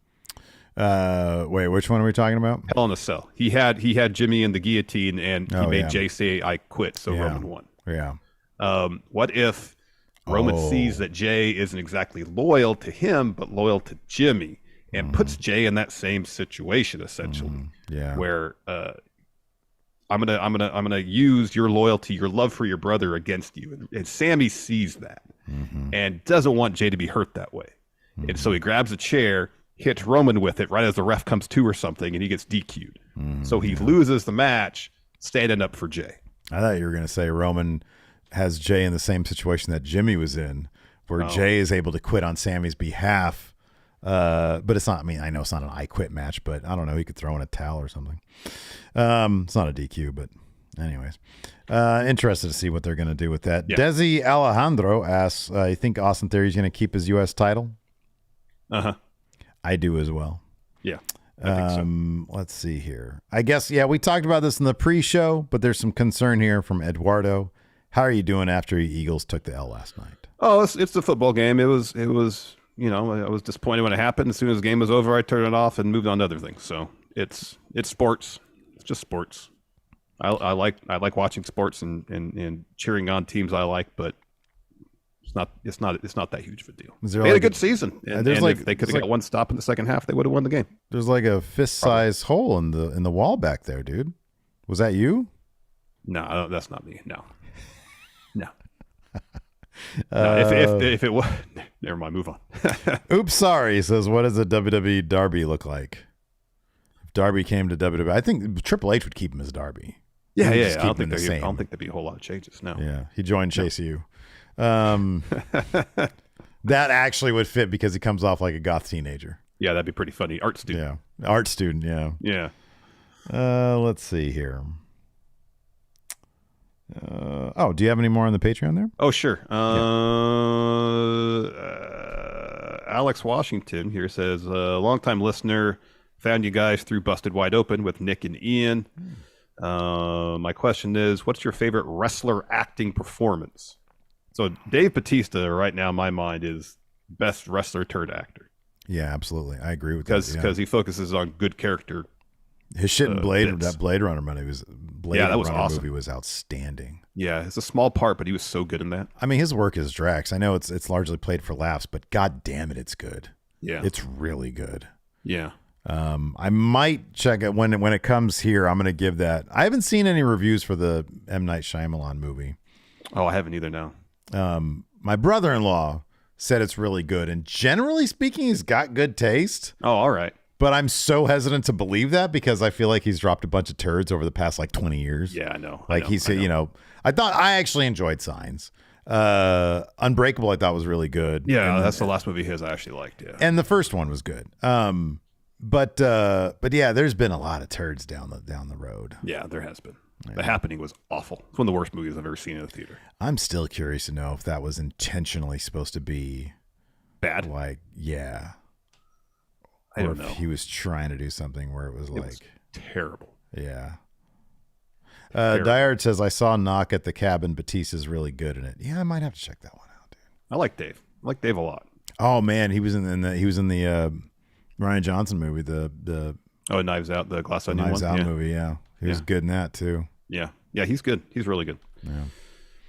Wait, which one are we talking about? Hell in a Cell. He had Jimmy in the guillotine, and he made Jay say, "I quit," so Roman won. Yeah. What if Roman sees that Jay isn't exactly loyal to him, but loyal to Jimmy, and puts Jay in that same situation essentially, where I'm gonna use your loyalty, your love for your brother against you, and Sammy sees that and doesn't want Jay to be hurt that way, and so he grabs a chair, hits Roman with it right as the ref comes to or something, and he gets DQ'd. So he loses the match, standing up for Jay. I thought you were gonna say Roman has Jay in the same situation that Jimmy was in, where Jay is able to quit on Sammy's behalf. But it's not, I mean, I know it's not an I quit match, but I don't know. He could throw in a towel or something. It's not a DQ, but anyways, interested to see what they're going to do with that. Yeah. Desi Alejandro asks, you think Austin Theory is going to keep his U.S. title? I do as well. Yeah. I think so. Let's see here. I guess, we talked about this in the pre-show, but there's some concern here from Eduardo. How are you doing after the Eagles took the L last night? Oh, it's a football game. It was, I was disappointed when it happened. As soon as the game was over, I turned it off and moved on to other things. So it's sports. It's just sports. I like watching sports and cheering on teams I like, but it's not that huge of a deal. They had a good season. And if they could have got one stop in the second half, they would have won the game. There's like a fist-sized hole in the wall back there, dude. Was that you? No, that's not me. No. If it was, never mind. Move on. Oops, sorry. He says, what does a WWE Darby look like? If Darby came to WWE, I think Triple H would keep him as Darby. Yeah. I don't think there'd be a whole lot of changes. No. Yeah, he joined Chase U. That actually would fit because he comes off like a goth teenager. Yeah, that'd be pretty funny. Art student. Yeah, art student. Yeah. Yeah. Let's see here. Do you have any more on the Patreon there? Oh, sure. Alex Washington here says, longtime listener, found you guys through Busted Wide Open with Nick and Ian. My question is, what's your favorite wrestler acting performance? So Dave Bautista right now in my mind is best wrestler turned actor. Yeah, absolutely. I agree with that. Because he focuses on good character. His shit in that Blade Runner movie that was awesome. Movie was outstanding. Yeah, it's a small part, but he was so good in that. I mean, his work is Drax. I know it's largely played for laughs, but god damn it, it's good. Yeah, it's really good. Yeah. I might check it when it comes here. I'm going to give that. I haven't seen any reviews for the M. Night Shyamalan movie. Oh, I haven't either. No. My brother-in-law said it's really good, and generally speaking, he's got good taste. Oh, all right. But I'm so hesitant to believe that because I feel like he's dropped a bunch of turds over the past 20 years. Yeah, I know. I actually enjoyed Signs. Unbreakable I thought was really good. Yeah, that's the last movie of his I actually liked. Yeah. And the first one was good. But yeah, there's been a lot of turds down the road. Yeah, there has been. Yeah. The Happening was awful. It's one of the worst movies I've ever seen in the theater. I'm still curious to know if that was intentionally supposed to be bad. Yeah. I don't know. If he was trying to do something where it was terrible. Yeah. Dyard says, I saw Knock at the Cabin. Batista's really good in it. Yeah, I might have to check that one out, dude. I like Dave. I like Dave a lot. Oh man, he was in the Ryan Johnson movie, the Knives Out, the Glass Onion Knives Out movie. Yeah, he was good in that too. Yeah, he's good. He's really good. Yeah.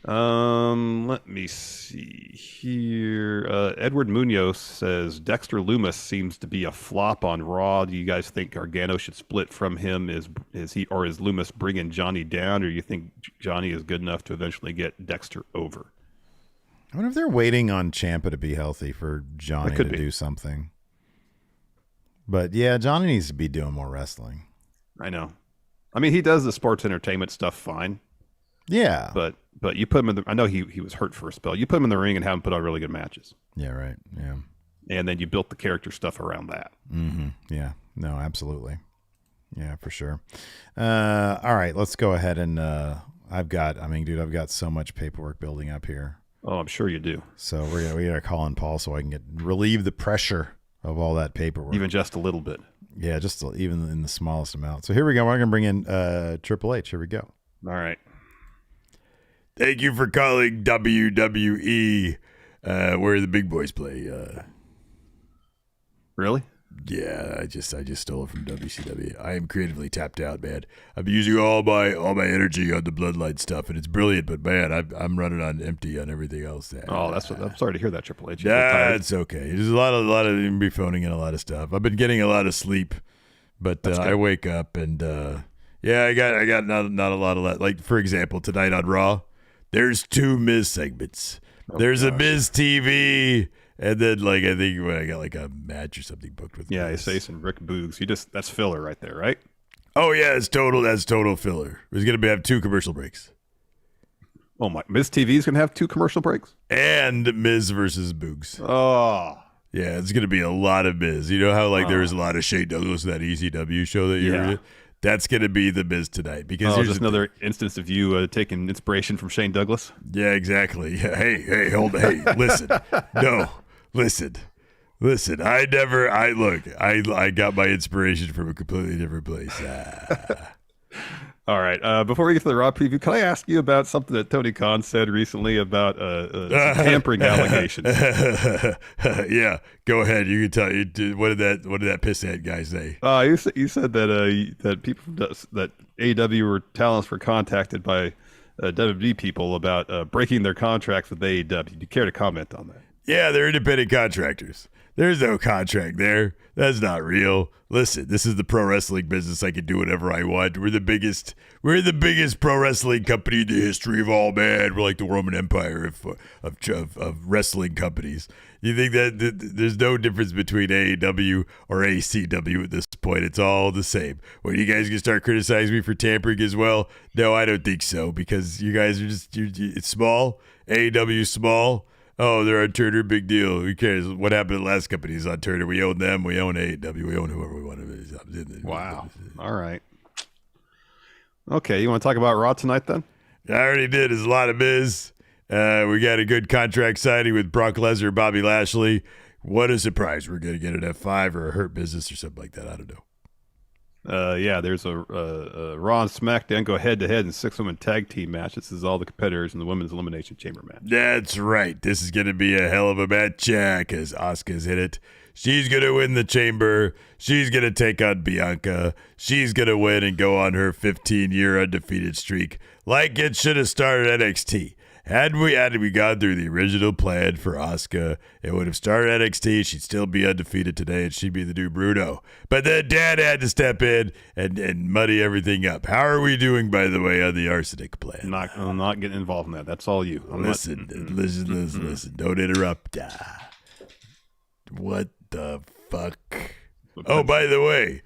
Let me see here. Edward Munoz says Dexter Lumis seems to be a flop on Raw. Do you guys think Gargano should split from him? Is Lumis bringing Johnny down, or do you think Johnny is good enough to eventually get Dexter over? I wonder if they're waiting on Ciampa to be healthy for Johnny to do something. But yeah, Johnny needs to be doing more wrestling. I know. I mean, he does the sports entertainment stuff fine. Yeah, but you put him in I know he was hurt for a spell. You put him in the ring and have him put on really good matches. Yeah, right. Yeah, and then you built the character stuff around that. Mm-hmm. Yeah, no, absolutely. Yeah, for sure. All right, let's go ahead and I've got so much paperwork building up here. Oh, I'm sure you do. So we gotta call in Paul so I can relieve the pressure of all that paperwork, even just a little bit. Yeah, just even in the smallest amount. So here we go. We're gonna bring in Triple H. Here we go. All right. Thank you for calling WWE, where the big boys play. Really? Yeah, I just stole it from WCW. I am creatively tapped out, man. I'm using all my energy on the Bloodline stuff, and it's brilliant. But man, I'm running on empty on everything else. Oh, I'm sorry to hear that, Triple H. It's okay. There's a lot of be phoning in a lot of stuff. I've been getting a lot of sleep, but I wake up and I got not a lot of that. Like for example, tonight on Raw, there's 2 Miz segments. There's a Miz TV. And then, like, I think when I got like a match or something booked with Ace and Rick Boogs. That's filler right there, right? Oh yeah, that's total filler. It's gonna have 2 commercial breaks. Oh my, Miz TV's gonna have 2 commercial breaks? And Miz versus Boogs. Oh. Yeah, it's gonna be a lot of Miz. You know how like there was a lot of Shane Douglas in that ECW show that you heard? That's gonna be the Miz tonight because there's just another instance of you taking inspiration from Shane Douglas. Yeah, exactly. Yeah, hey, hold on. Hey, listen. No. Listen. I got my inspiration from a completely different place. All right. Before we get to the Raw preview, can I ask you about something that Tony Khan said recently about some tampering allegations? Yeah, go ahead. You can tell. What did that pisshead guy say? You said that people that AEW talents were contacted by WWE people about breaking their contracts with AEW. Do you care to comment on that? Yeah, they're independent contractors. There's no contract there. That's not real. Listen, this is the pro wrestling business. I can do whatever I want. We're the biggest pro wrestling company in the history of all man. We're like the Roman Empire of wrestling companies. You think that there's no difference between AEW or ACW at this point? It's all the same. When you guys can start criticizing me for tampering as well? No, I don't think so, because you guys are it's small. AEW is small. Oh, they're on Turner, big deal. Who cares? What happened to the last companies on Turner? We own them. We own AEW. We own whoever we want to. Wow. All right. Okay, you want to talk about Raw tonight then? I already did. There's a lot of Miz. We got a good contract signing with Brock Lesnar, Bobby Lashley. What a surprise. We're going to get an F5 or a Hurt Business or something like that. I don't know. There's a Raw and SmackDown go head-to-head in 6-woman tag team match. This is all the competitors in the Women's Elimination Chamber match. That's right. This is going to be a hell of a match because Asuka's hit it. She's going to win the Chamber. She's going to take on Bianca. She's going to win and go on her 15-year undefeated streak like it should have started NXT. Had we gone through the original plan for Asuka, it would have started NXT. She'd still be undefeated today, and she'd be the new Bruno. But then Dad had to step in and muddy everything up. How are we doing, by the way, on the arsenic plan? I'm not getting involved in that. That's all you. Listen. Don't interrupt. What the fuck? Oh, by the way,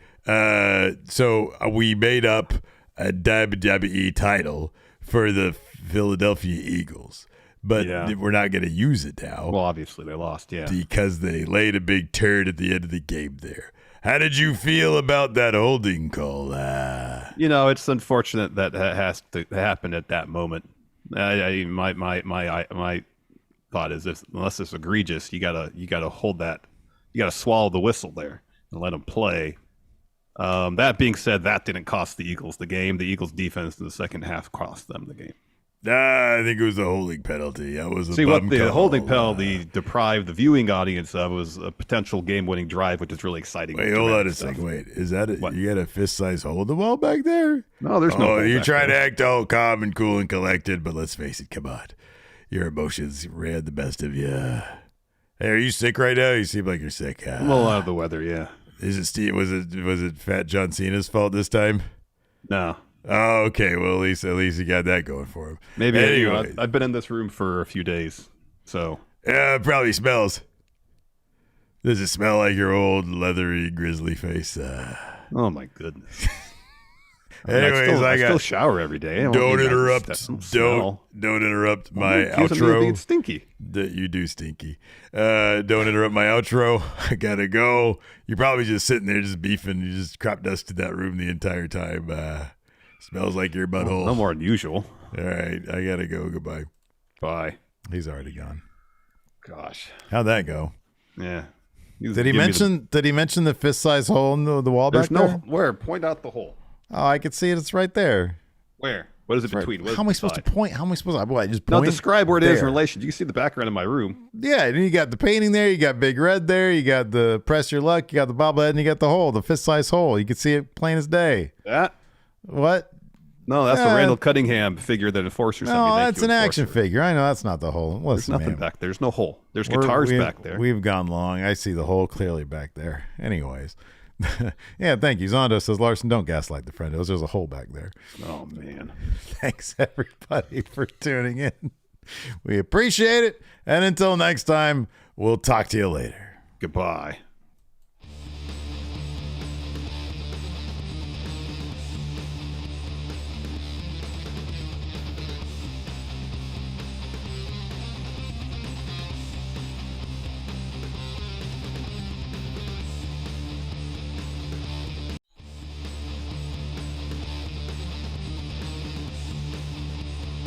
so we made up a WWE title for the Philadelphia Eagles, but we're not going to use it now. Well, obviously they lost, because they laid a big turd at the end of the game there. How did you feel about that holding call? It's unfortunate that has to happen at that moment. My thought is, unless it's egregious, you gotta hold that. You gotta swallow the whistle there and let them play. That being said, that didn't cost the Eagles the game. The Eagles' defense in the second half cost them the game. I think it was a holding penalty. That was what the holding penalty deprived the viewing audience of was a potential game-winning drive, which is really exciting. Wait, hold on a second. Wait, is that it? You got a fist-sized hole in the wall back there? No, there's no. You're trying to act all calm and cool and collected, but let's face it. Come on, your emotions ran the best of you. Hey, are you sick right now? You seem like you're sick. I'm a little out of the weather. Yeah. Is it Steve? Was it Fat John Cena's fault this time? No. Oh, okay. Well, at least he got that going for him. Maybe. Anyway, I've been in this room for a few days, so. Yeah, it probably smells. Does it smell like your old leathery grizzly face? Oh my goodness. Anyways, I still shower every day. Don't interrupt. Don't interrupt my outro. Being stinky. You do stinky. Don't interrupt my outro. I gotta go. You're probably just sitting there just beefing. You just crop dusted that room the entire time. Smells like your butthole. No more than usual. All right, I gotta go. Goodbye. Bye. He's already gone. Gosh, how'd that go? Yeah. Did he mention the fist-sized hole in the wall back there? Where? Point out the hole. Oh, I can see it. It's right there. Where? What is it between? What is How am I it supposed to beside? point? How am I supposed to? What, just No, point? describe where it is in There. relation. You can see the background of my room. Yeah, and you got the painting there. You got Big Red there. You got the press your luck. You got the bobblehead, and you got the hole, the fist-sized hole. You can see it plain as day. That? What? No, that's the Randall Cunningham figure that Enforcer sent me. No, Thank that's you, an action Enforcer. figure. I know that's not the hole. There's Listen, nothing man, back there. There's no hole. There's guitars back there. We've gone long. I see the hole clearly back there. Anyways. Yeah, thank you. Zondo says, Larson, don't gaslight the Friendos. There's a hole back there. Oh, man. Thanks, everybody, for tuning in. We appreciate it. And until next time, we'll talk to you later. Goodbye.